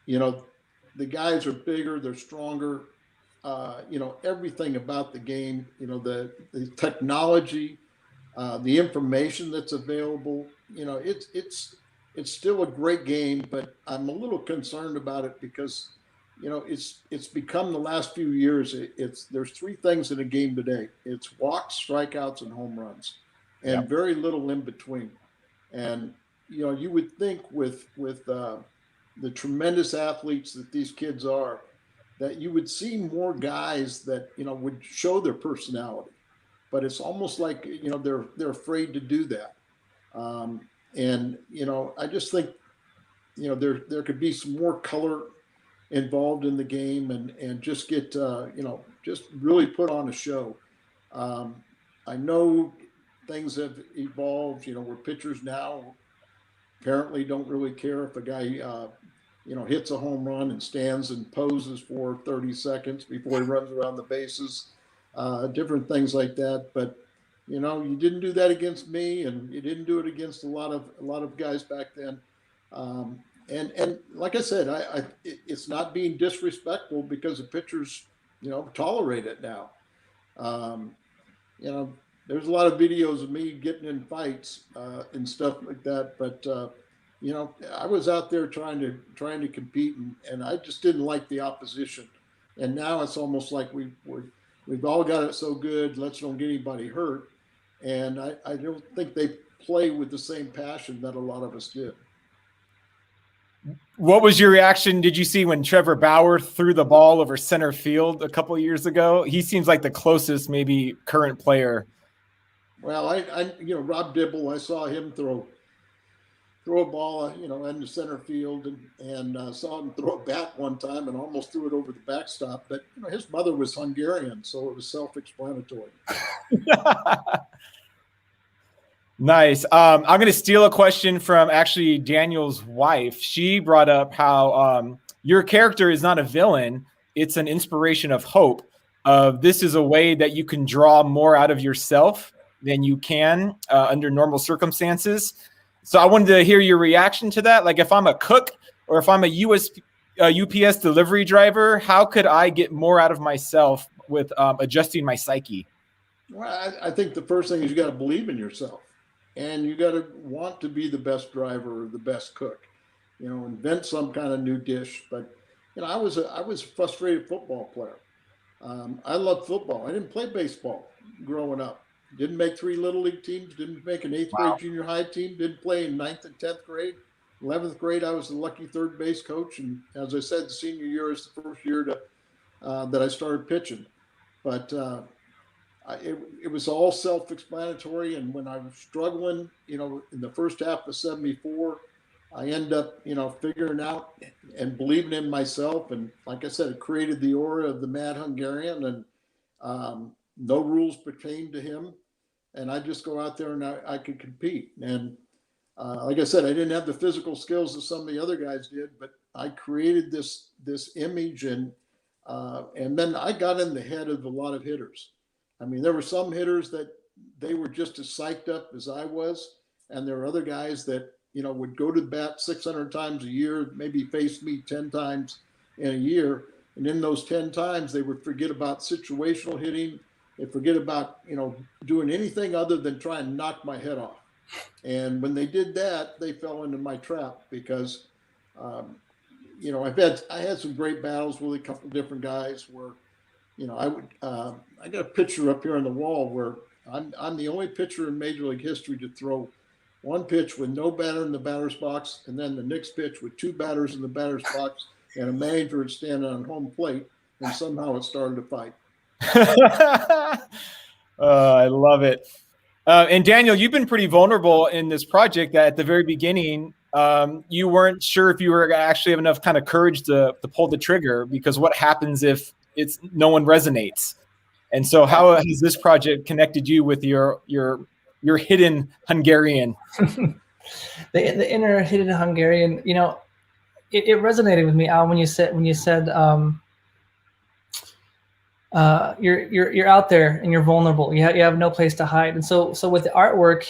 The guys are bigger, they're stronger. Everything about the game, the technology, the information that's available, it's still a great game, but I'm a little concerned about it because, it's become the last few years. There's three things in a game today. It's walks, strikeouts, and home runs, and very little in between. And, you would think with the tremendous athletes that these kids are, that you would see more guys that, would show their personality, but it's almost like, they're afraid to do that. And, I just think, there could be some more color involved in the game and just get, just really put on a show. I know things have evolved, where pitchers now apparently don't really care if a guy, hits a home run and stands and poses for 30 seconds before he runs around the bases, different things like that. But, you didn't do that against me, and you didn't do it against a lot of guys back then. And like I said, it's not being disrespectful because the pitchers, tolerate it now. There's a lot of videos of me getting in fights and stuff like that, but I was out there trying to compete, and I just didn't like the opposition. And now it's almost like we've all got it so good. Let's don't get anybody hurt. And I don't think they play with the same passion that a lot of us did. What was your reaction? Did you see when Trevor Bauer threw the ball over center field a couple of years ago? He seems like the closest maybe current player. Well, Rob Dibble, I saw him throw a ball, in the center field, and saw him throw a bat one time and almost threw it over the backstop. But his mother was Hungarian, so it was self-explanatory. Nice. I'm going to steal a question from actually Daniel's wife. She brought up how your character is not a villain. It's an inspiration of hope. This is a way that you can draw more out of yourself than you can under normal circumstances. So I wanted to hear your reaction to that. Like if I'm a cook or if I'm a UPS delivery driver, how could I get more out of myself with adjusting my psyche? Well, I think the first thing is you got to believe in yourself. And you got to want to be the best driver or the best cook, invent some kind of new dish. But, I was a frustrated football player. I loved football. I didn't play baseball growing up. Didn't make 3 little league teams. Didn't make an 8th grade junior high team. Didn't play in 9th and 10th grade. 11th grade, I was the lucky third base coach. And as I said, the senior year is the first year that I started pitching. But it was all self-explanatory. And when I was struggling, in the first half of 74, I ended up, figuring out and believing in myself. And like I said, it created the aura of the Mad Hungarian, and no rules pertained to him. And I just go out there and I could compete. And like I said, I didn't have the physical skills that some of the other guys did, but I created this image, and then I got in the head of a lot of hitters. I mean, there were some hitters that they were just as psyched up as I was, and there were other guys that would go to bat 600 times a year, maybe face me 10 times in a year, and in those 10 times they would forget about situational hitting. They forget about doing anything other than try and knock my head off. And when they did that, they fell into my trap, because I had some great battles with a couple of different guys where I got a picture up here on the wall where I'm the only pitcher in Major League history to throw one pitch with no batter in the batter's box, and then the next pitch with two batters in the batter's box and a manager standing on home plate, and somehow it started a fight. I love it. And Daniel, you've been pretty vulnerable in this project that at the very beginning, you weren't sure if you were actually have enough kind of courage to pull the trigger, because what happens if no one resonates? And so how has this project connected you with your hidden Hungarian? the inner hidden Hungarian, it resonated with me, Al, when you said you're out there and you're vulnerable. You have no place to hide. And so with the artwork,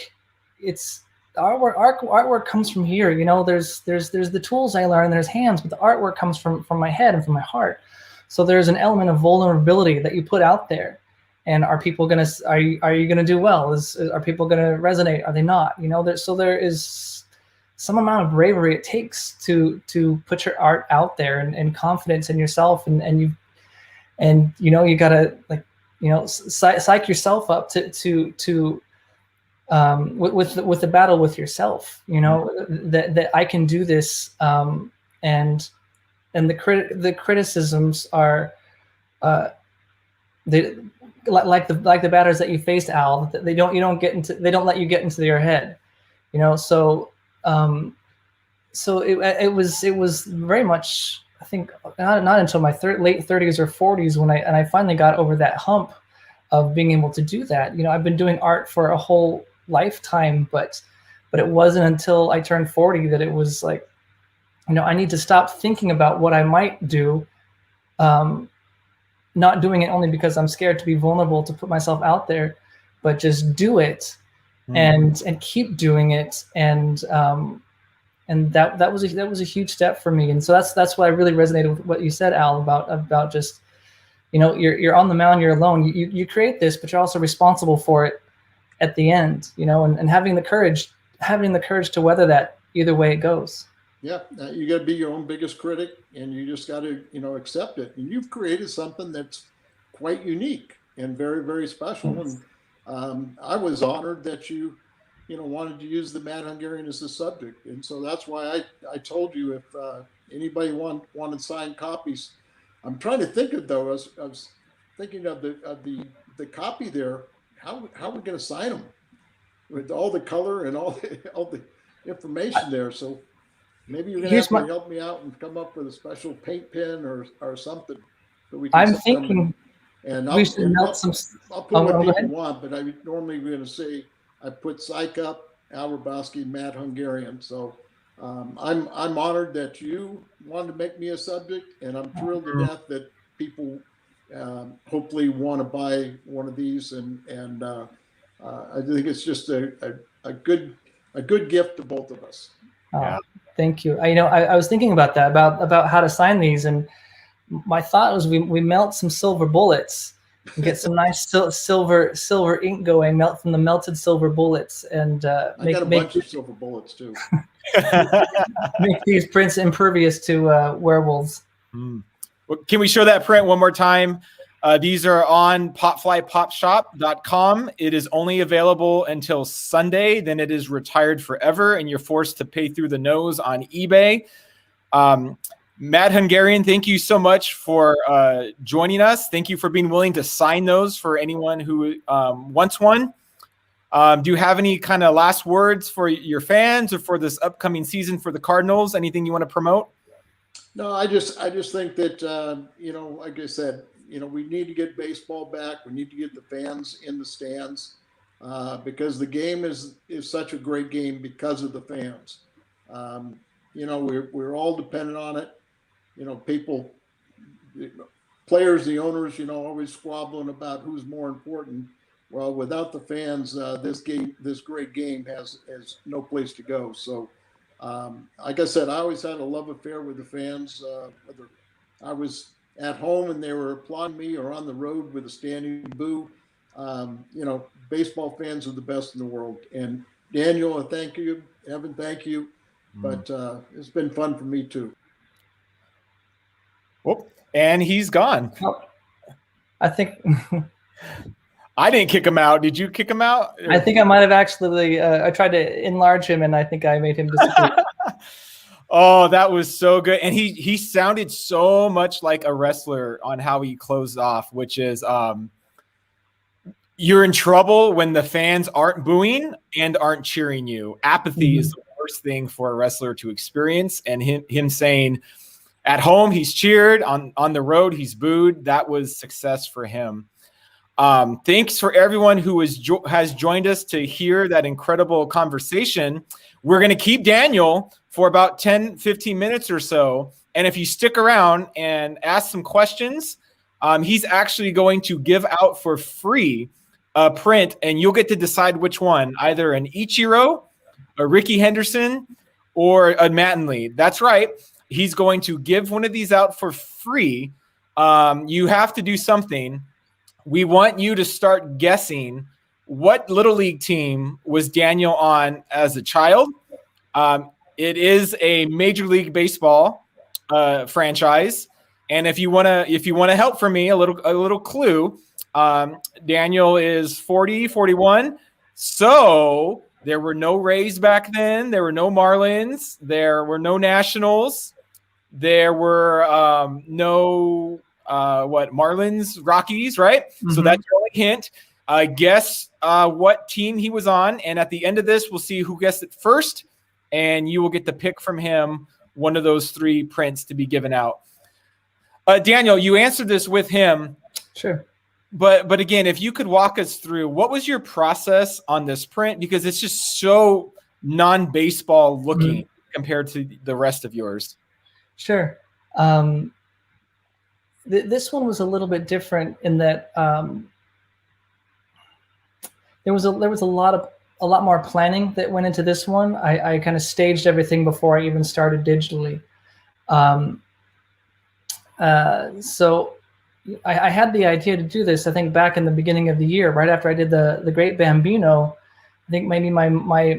artwork comes from here. There's the tools I learned, there's hands, but the artwork comes from my head and from my heart. So there's an element of vulnerability that you put out there. And are people are you gonna do well? Are people gonna resonate? Are they not? So there is some amount of bravery it takes to put your art out there, and confidence in yourself, and you gotta psych yourself up to with the battle with yourself. That I can do this, and the criticisms are they like the batters that you faced, Al. They don't let you get into your head. So it was very much, I think, not until my late 30s or 40s when I finally got over that hump of being able to do that. I've been doing art for a whole lifetime, but it wasn't until I turned 40 that it was like, I need to stop thinking about what I might do, not doing it only because I'm scared to be vulnerable, to put myself out there, but just do it and keep doing it. And that was a huge step for me. And so that's why I really resonated with what you said, Al, about just, you're on the mound, you're alone. You create this, but you're also responsible for it at the end, and having the courage to weather that either way it goes. Yeah, you got to be your own biggest critic, and you just got to, accept it. And you've created something that's quite unique and very, very special. Yes. And I was honored that you wanted to use the Mad Hungarian as a subject. And so that's why I told you if anybody wanted signed copies. I'm trying to think of, though, I was thinking of the copy there. How are we going to sign them with all the color and all the information there? So maybe you're going to have to help me out and come up with a special paint pen or something. So we can. I'm thinking. And we should melt some. I'll put what people want, but I normally going to say I put Psych Up, Hrabosky, Mad Hungarian. So I'm honored that you wanted to make me a subject, and I'm thrilled to death that people hopefully want to buy one of these, and I think it's just a good gift to both of us. Yeah. Thank you. I was thinking about that, about how to sign these, and my thought was we melt some silver bullets and get some nice silver ink going, melt from the melted silver bullets, and I got a bunch of silver bullets too. Make these prints impervious to werewolves. Well, can we show that print one more time? These are on popflypopshop.com. It is only available until Sunday. Then it is retired forever, and you're forced to pay through the nose on eBay. Mad Hungarian, thank you so much for joining us. Thank you for being willing to sign those for anyone who wants one. Do you have any kind of last words for your fans or for this upcoming season for the Cardinals? Anything you want to promote? No, I just think that, like I said, we need to get baseball back. We need to get the fans in the stands because the game is such a great game because of the fans. We're all dependent on it. People, players, the owners, always squabbling about who's more important. Well, without the fans, this great game has no place to go. So, like I said, I always had a love affair with the fans. Whether I was at home and they were applauding me or on the road with a standing boo, baseball fans are the best in the world. And Daniel, thank you. Evan, thank you. But it's been fun for me too. Whoop. And he's gone. Oh, I think I didn't kick him out. Did you kick him out? I think I might have actually. I tried to enlarge him, and I think I made him disappear. Oh, that was so good. And he sounded so much like a wrestler on how he closed off, which is you're in trouble when the fans aren't booing and aren't cheering you. Apathy is the worst thing for a wrestler to experience. And him saying at home he's cheered, on the road he's booed. That was success for him. Thanks for everyone who has joined us to hear that incredible conversation. We're going to keep Daniel for about 10, 15 minutes or so. And if you stick around and ask some questions, he's actually going to give out for free a print, and you'll get to decide which one, either an Ichiro, a Ricky Henderson, or a Mattingly. That's right. He's going to give one of these out for free. You have to do something. We want you to start guessing what Little League team was Daniel on as a child. It is a Major League Baseball franchise, and if you want to help for me, a little clue. Daniel is 40, 41. So there were no Rays back then. There were no Marlins. There were no Nationals. There were no Marlins, Rockies, right? Mm-hmm. So that's your only hint. Guess what team he was on, and at the end of this, we'll see who guessed it first, and you will get to pick from him one of those three prints to be given out. Daniel, you answered this with him. Sure. But again, if you could walk us through, what was your process on this print? Because it's just so non-baseball looking compared to the rest of yours. Sure. This one was a little bit different in that there was a lot more planning that went into this one. I kind of staged everything before I even started digitally. So I had the idea to do this, I think, back in the beginning of the year, right after I did the Great Bambino. I think maybe my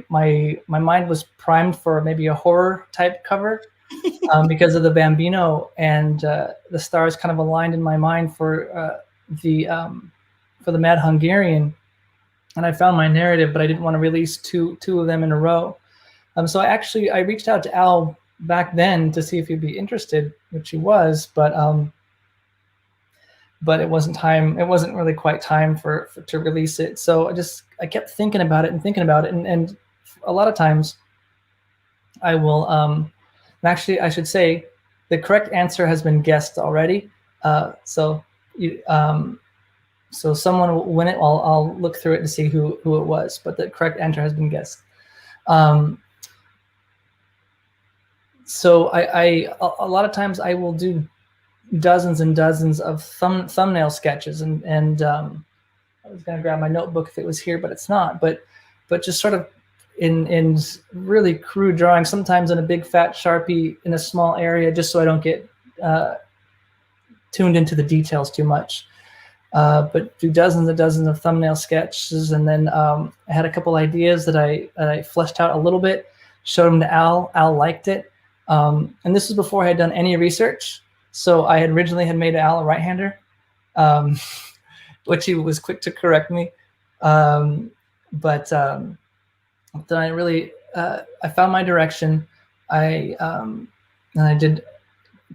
mind was primed for maybe a horror type cover because of the Bambino, and the stars kind of aligned in my mind for the Mad Hungarian, and I found my narrative, but I didn't want to release two of them in a row. So I reached out to Al back then to see if he'd be interested, which he was, but it wasn't time. It wasn't really quite time to release it. So I kept thinking about it, and a lot of times I will. Actually, I should say the correct answer has been guessed already. So someone will win it. I'll look through it to see who it was, but the correct answer has been guessed. So a lot of times I will do dozens and dozens of thumbnail sketches, and I was going to grab my notebook if it was here, but it's not. But just sort of in really crude drawings, sometimes in a big fat Sharpie in a small area, just so I don't get tuned into the details too much. But do dozens and dozens of thumbnail sketches, and then I had a couple ideas that I fleshed out a little bit, showed them to Al. Al liked it, and this was before I had done any research. So I had originally made Al a right-hander, um, which he was quick to correct me. But then I really I found my direction. And I did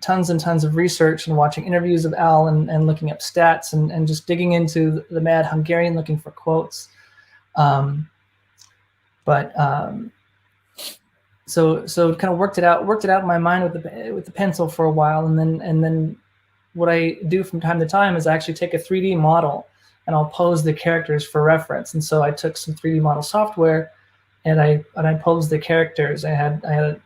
tons and tons of research and watching interviews of Al and looking up stats and just digging into the Mad Hungarian, looking for quotes. So kind of worked it out in my mind with the pencil for a while, and then what I do from time to time is I actually take a 3D model and I'll pose the characters for reference. And so I took some 3D model software and I posed the characters. I had a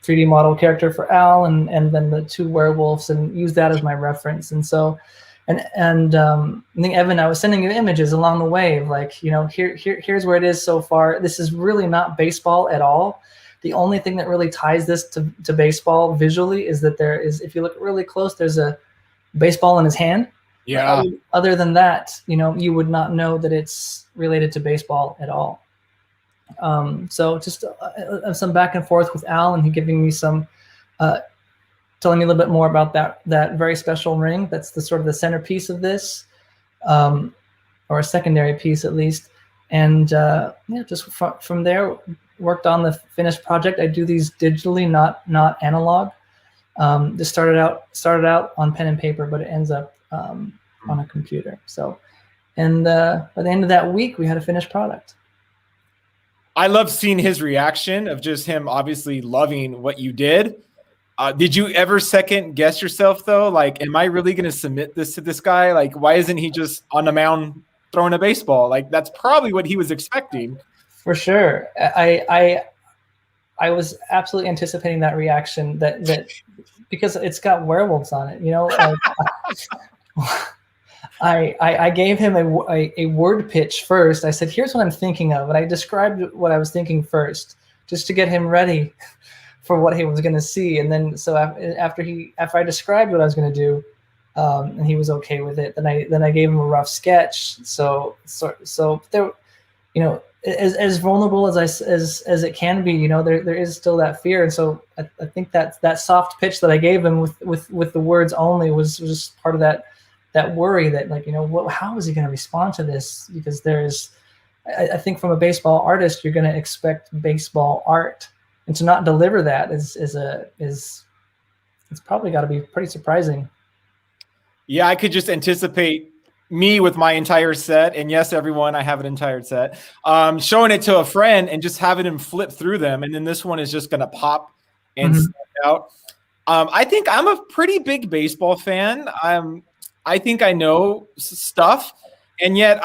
3D model character for Al and then the two werewolves, and used that as my reference. And so I think, Evan, I was sending you images along the way of like, here's where it is so far. This is really not baseball at all. The only thing that really ties this to baseball visually is that there is, if you look really close, there's a baseball in his hand. Yeah. Other than that, you would not know that it's related to baseball at all. So just some back and forth with Al, and he giving me some, telling me a little bit more about that very special ring. That's the sort of the centerpiece of this, or a secondary piece at least. And just from there, worked on the finished project. I do these digitally, not analog. Just started out on pen and paper, but it ends up on a computer. So, and by the end of that week, we had a finished product. I love seeing his reaction of just him obviously loving what you did. Did you ever second guess yourself though? Like, am I really going to submit this to this guy? Like, why isn't he just on the mound throwing a baseball? Like, that's probably what he was expecting. For sure. I was absolutely anticipating that reaction that because it's got werewolves on it, I gave him a word pitch first. I said, here's what I'm thinking of. And I described what I was thinking first, just to get him ready for what he was going to see. And then, so after I described what I was going to do, and he was okay with it, then I gave him a rough sketch. So there, as vulnerable as it can be, there is still that fear. And so I think that soft pitch that I gave him with the words only was just part of that worry that, like, how is he going to respond to this? Because I think from a baseball artist, you're going to expect baseball art, and to not deliver that is it's probably got to be pretty surprising. Yeah, I could just anticipate me with my entire set, and yes, everyone, I have an entire set, showing it to a friend and just having him flip through them, and then this one is just going to pop and stand out. I think I'm a pretty big baseball fan. I think I know stuff, and yet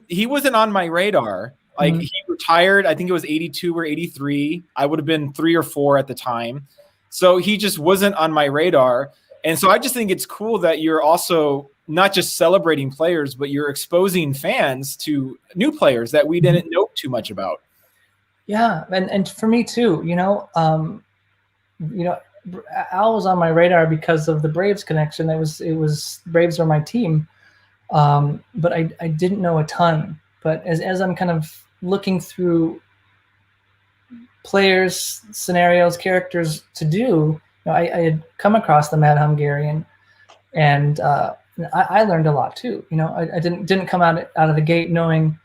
he wasn't on my radar. Like, he retired, I think it was 82 or 83. I would have been 3 or 4 at the time. So he just wasn't on my radar. And so I just think it's cool that you're also not just celebrating players, but you're exposing fans to new players that we didn't know too much about. Yeah. And for me too, Al was on my radar because of the Braves connection. It was Braves are my team. But I didn't know a ton. But as I'm kind of looking through players, scenarios, characters to do, I had come across the Mad Hungarian, and I learned a lot too. I didn't come out of the gate knowing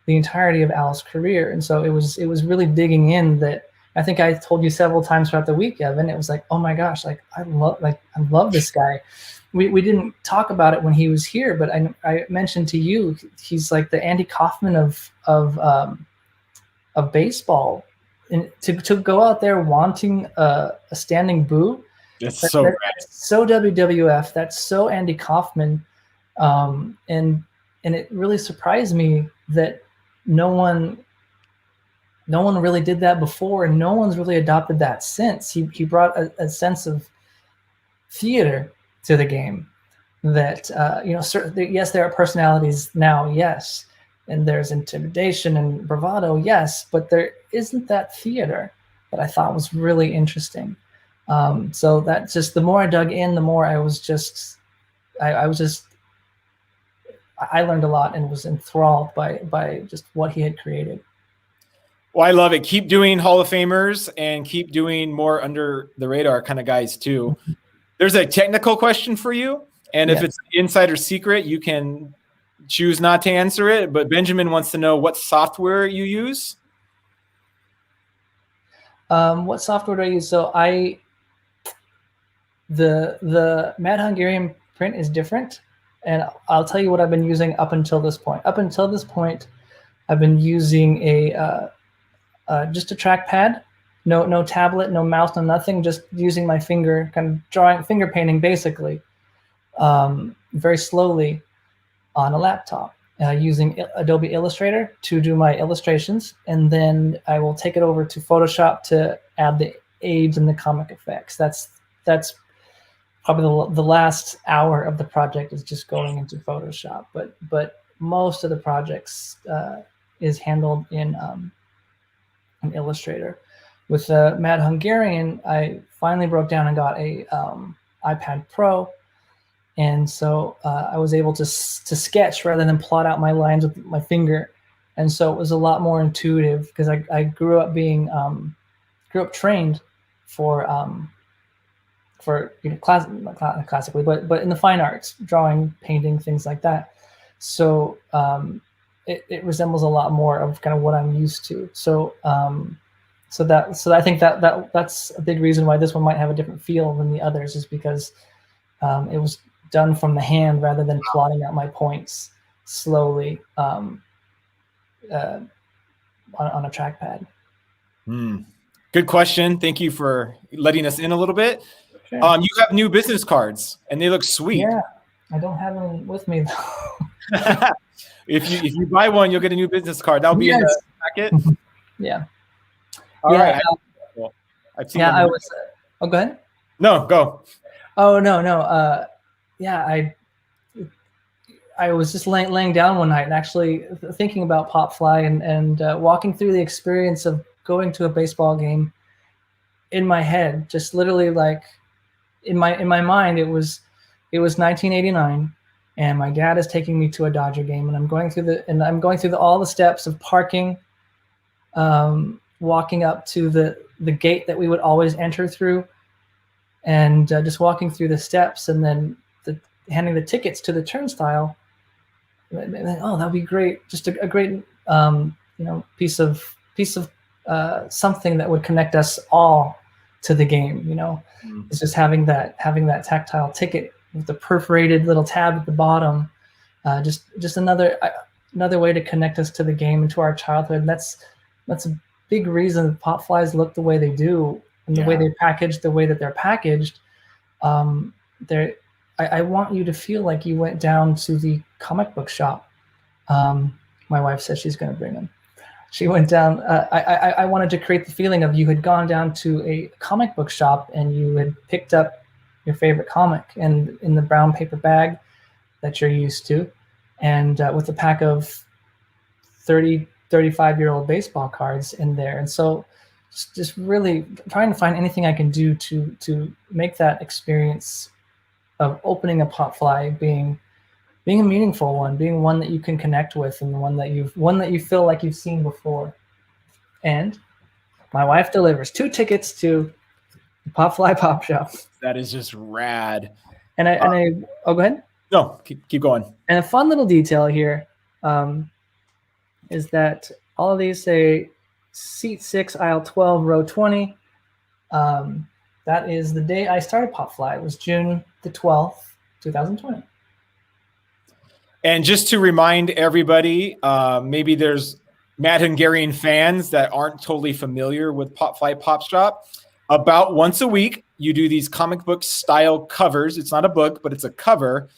the entirety of Al's career, and so it was really digging in. That I think I told you several times throughout the week, Evan. It was like, oh my gosh, I love this guy. We didn't talk about it when he was here, but I mentioned to you, he's like the Andy Kaufman of baseball, and to go out there wanting a standing boo. That's so WWF. That's so Andy Kaufman, and it really surprised me that no one really did that before, and no one's really adopted that since. He brought a sense of theater to the game that yes, there are personalities now, yes, and there's intimidation and bravado, yes, but there isn't that theater that I thought was really interesting. So that just, the more I dug in, the more I learned a lot and was enthralled by just what he had created. Well, I love it. Keep doing Hall of Famers and keep doing more under the radar kind of guys too. There's a technical question for you. And if it's an insider secret, you can choose not to answer it. But Benjamin wants to know what software you use. What software do I use? So the Mad Hungarian print is different, and I'll tell you what I've been using up until this point. Up until this point, I've been using just a trackpad, no tablet, no mouse, no nothing, just using my finger, kind of drawing, finger painting basically, very slowly on a laptop, using Adobe Illustrator to do my illustrations, and then I will take it over to Photoshop to add the age and the comic effects. That's probably the last hour of the project is just going into Photoshop, but most of the projects is handled in Illustrator. With the Mad Hungarian, I finally broke down and got a iPad Pro, and so I was able to sketch rather than plot out my lines with my finger, and so it was a lot more intuitive because I grew up trained for classically, but in the fine arts, drawing, painting, things like that. So it resembles a lot more of kind of what I'm used to. So I think that's a big reason why this one might have a different feel than the others, is because it was done from the hand rather than plotting out my points slowly on a trackpad. Good question. Thank you for letting us in a little bit. Sure. You have new business cards, and they look sweet. Yeah, I don't have them with me though. If you buy one, you'll get a new business card. That'll be in the packet. Yeah. All right. I've seen I was. Oh, go ahead. No, go. Oh no. I was just laying down one night and actually thinking about Popfly and walking through the experience of going to a baseball game in my head, just literally like in my mind, it was 1989, and my dad is taking me to a Dodger game, and I'm going through all the steps of parking, walking up to the gate that we would always enter through, and just walking through the steps, and then handing the tickets to the turnstile. Oh, that'd be great! Just a great piece of something that would connect us all to the game. It's just having that tactile ticket with the perforated little tab at the bottom. Just another way to connect us to the game and to our childhood. And that's a big reason Popflies look the way they do, and the way they package, the way that they're packaged. I want you to feel like you went down to the comic book shop. My wife says she's going to bring them. She went down. I wanted to create the feeling of you had gone down to a comic book shop and you had picked up your favorite comic, and in the brown paper bag that you're used to, and with a pack of 35-year-old baseball cards in there. And so just really trying to find anything I can do to make that experience of opening a Popfly being a meaningful one, being one that you can connect with, and one that you feel like you've seen before. And my wife delivers 2 tickets to the Popfly Pop Shop. That is just rad. And go ahead. No, keep going. And a fun little detail here is that all of these say seat 6, aisle 12, row 20. That is the day I started Popfly. It was June the 12th, 2020. And just to remind everybody, maybe there's Mad Hungarian fans that aren't totally familiar with Popfly Pop Shop. About once a week, you do these comic book style covers. It's not a book, but it's a cover.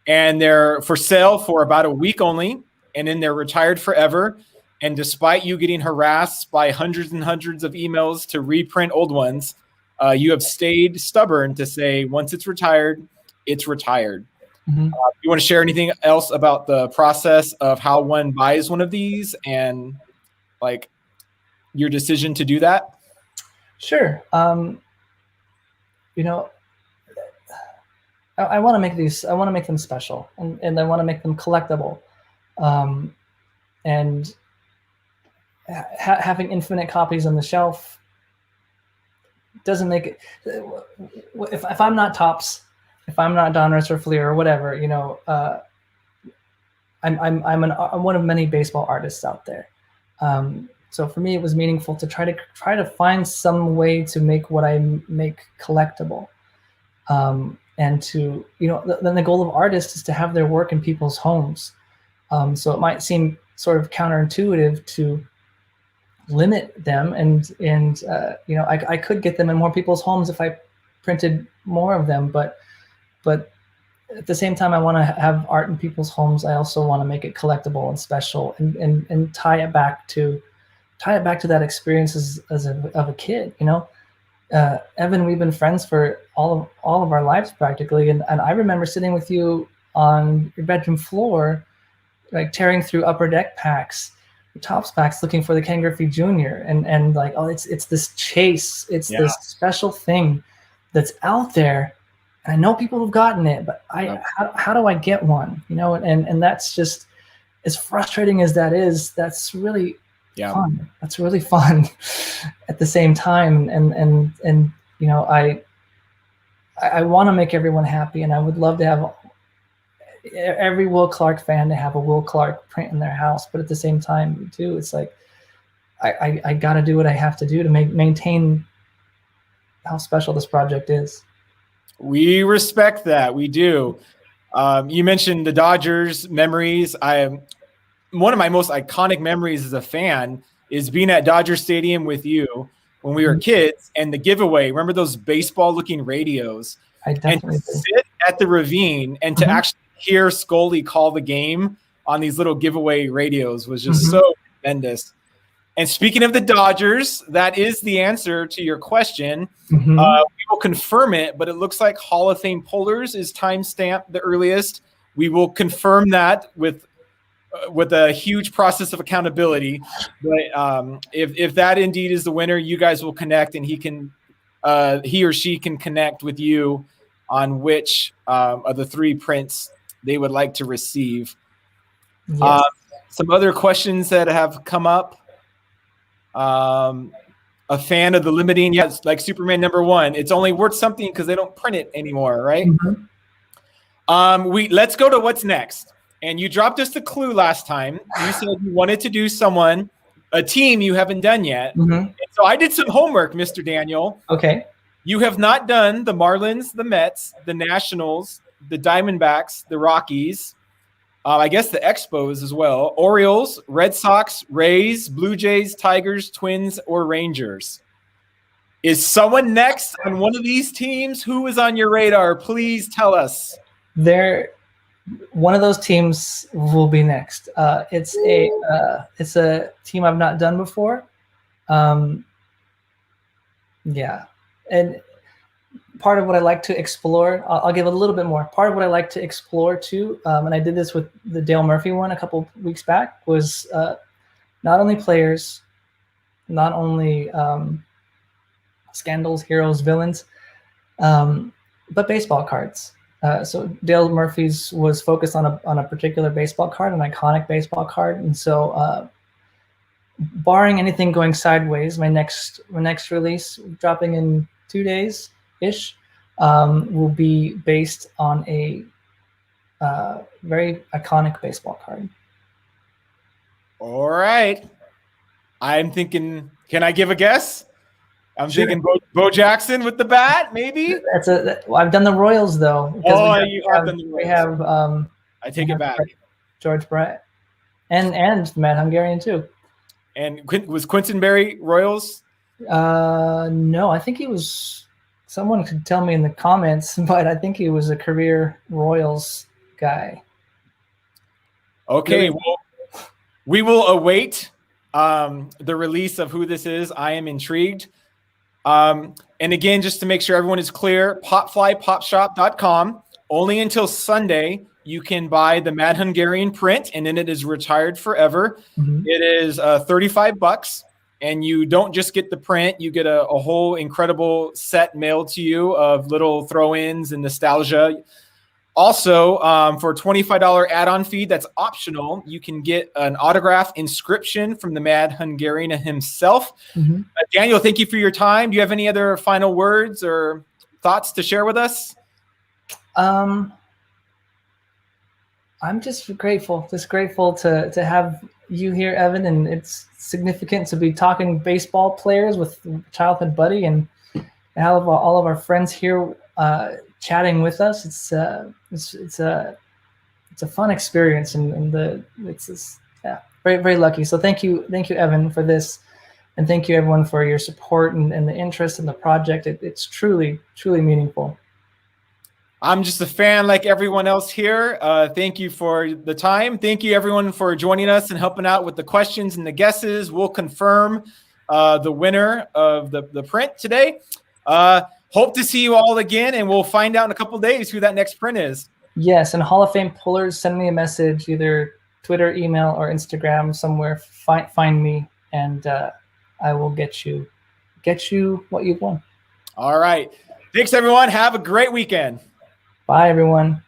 And they're for sale for about a week only. And then they're retired forever. And despite you getting harassed by hundreds and hundreds of emails to reprint old ones, you have stayed stubborn to say, once it's retired, it's retired. Mm-hmm. You want to share anything else about the process of how one buys one of these and like your decision to do that? Sure. I want to make these. I want to make them special, and I want to make them collectible. And having infinite copies on the shelf doesn't make it. If I'm not Topps, if I'm not Donruss or Fleer or whatever, I'm one of many baseball artists out there. So for me, it was meaningful to try to find some way to make what I make collectible. And to, then the goal of artists is to have their work in people's homes. So it might seem sort of counterintuitive to limit them, and I could get them in more people's homes if I printed more of them, but at the same time, I want to have art in people's homes. I also want to make it collectible and special, and tie it back to that experience as of a kid. Evan, we've been friends for all of our lives practically, and I remember sitting with you on your bedroom floor, like tearing through Upper Deck packs, Topps packs, looking for the Ken Griffey Jr. and like, oh, it's this chase, it's this special thing that's out there. And I know people have gotten it, but how do I get one? And that's just, as frustrating as that is, that's really fun. That's really fun at the same time. And I want to make everyone happy, and I would love to have every Will Clark fan to have a Will Clark print in their house. But at the same time, too, it's like I got to do what I have to do to maintain how special this project is. We respect that. We do. You mentioned the Dodgers memories. One of my most iconic memories as a fan is being at Dodger Stadium with you when we were kids, and the giveaway. Remember those baseball-looking radios? I definitely and to sit at the Ravine and to actually hear Scully call the game on these little giveaway radios was just so tremendous. And speaking of the Dodgers, that is the answer to your question. We will confirm it, but it looks like Hall of Fame Pullers is timestamped the earliest. We will confirm that with a huge process of accountability. But if that indeed is the winner, you guys will connect, and he or she can connect with you on which of the 3 prints they would like to receive. Yes. Some other questions that have come up. A fan of the limiting, like Superman #1. It's only worth something because they don't print it anymore, right? Let's go to what's next. And you dropped us the clue last time. You said you wanted to do a team you haven't done yet. And so I did some homework, Mr. Daniel. Okay. You have not done the Marlins, the Mets, the Nationals, the Diamondbacks, the Rockies, I guess the Expos as well, Orioles, Red Sox, Rays, Blue Jays, Tigers, Twins, or Rangers. Is someone next on one of these teams? Who is on your radar? Please tell us. One of those teams will be next. It's a team I've not done before. And part of what I like to explore, I'll give a little bit more. Part of what I like to explore too, and I did this with the Dale Murphy one a couple weeks back, was not only players, not only scandals, heroes, villains, but baseball cards. So Dale Murphy's was focused on a particular baseball card, an iconic baseball card, and so barring anything going sideways, my next release, dropping in 2 days ish, will be based on a very iconic baseball card. All right. I'm thinking, can I give a guess? I'm thinking Bo Jackson with the bat, maybe. I've done the Royals though. You have done the Royals. We have. I take it back. George Brett, and Matt Hungarian too. And was Quinton Berry Royals? No, I think he was. Someone could tell me in the comments, but I think he was a career Royals guy. Okay, well, we will await the release of who this is. I am intrigued. And again, just to make sure everyone is clear, popflypopshop.com. Only until Sunday, you can buy the Mad Hungarian print, and then it is retired forever. It is $35. And you don't just get the print, you get a whole incredible set mailed to you of little throw-ins and nostalgia. Also, for a $25 add-on fee that's optional, you can get an autograph inscription from the Mad Hungarian himself. Daniel, thank you for your time. Do you have any other final words or thoughts to share with us? I'm just grateful to have you here, Evan, and it's significant to be talking baseball players with childhood buddy and all of our friends here chatting with us. It's a fun experience, and yeah, very very lucky. So thank you, Evan, for this, and thank you everyone for your support and the interest in the project. It's truly meaningful. I'm just a fan like everyone else here. Thank you for the time. Thank you everyone for joining us and helping out with the questions and the guesses. We'll confirm the winner of the print today. Hope to see you all again, and we'll find out in a couple of days who that next print is. Yes, and Hall of Fame pullers, send me a message, either Twitter, email, or Instagram somewhere. Find me, and I will get you what you've won. All right. Thanks, everyone. Have a great weekend. Bye, everyone.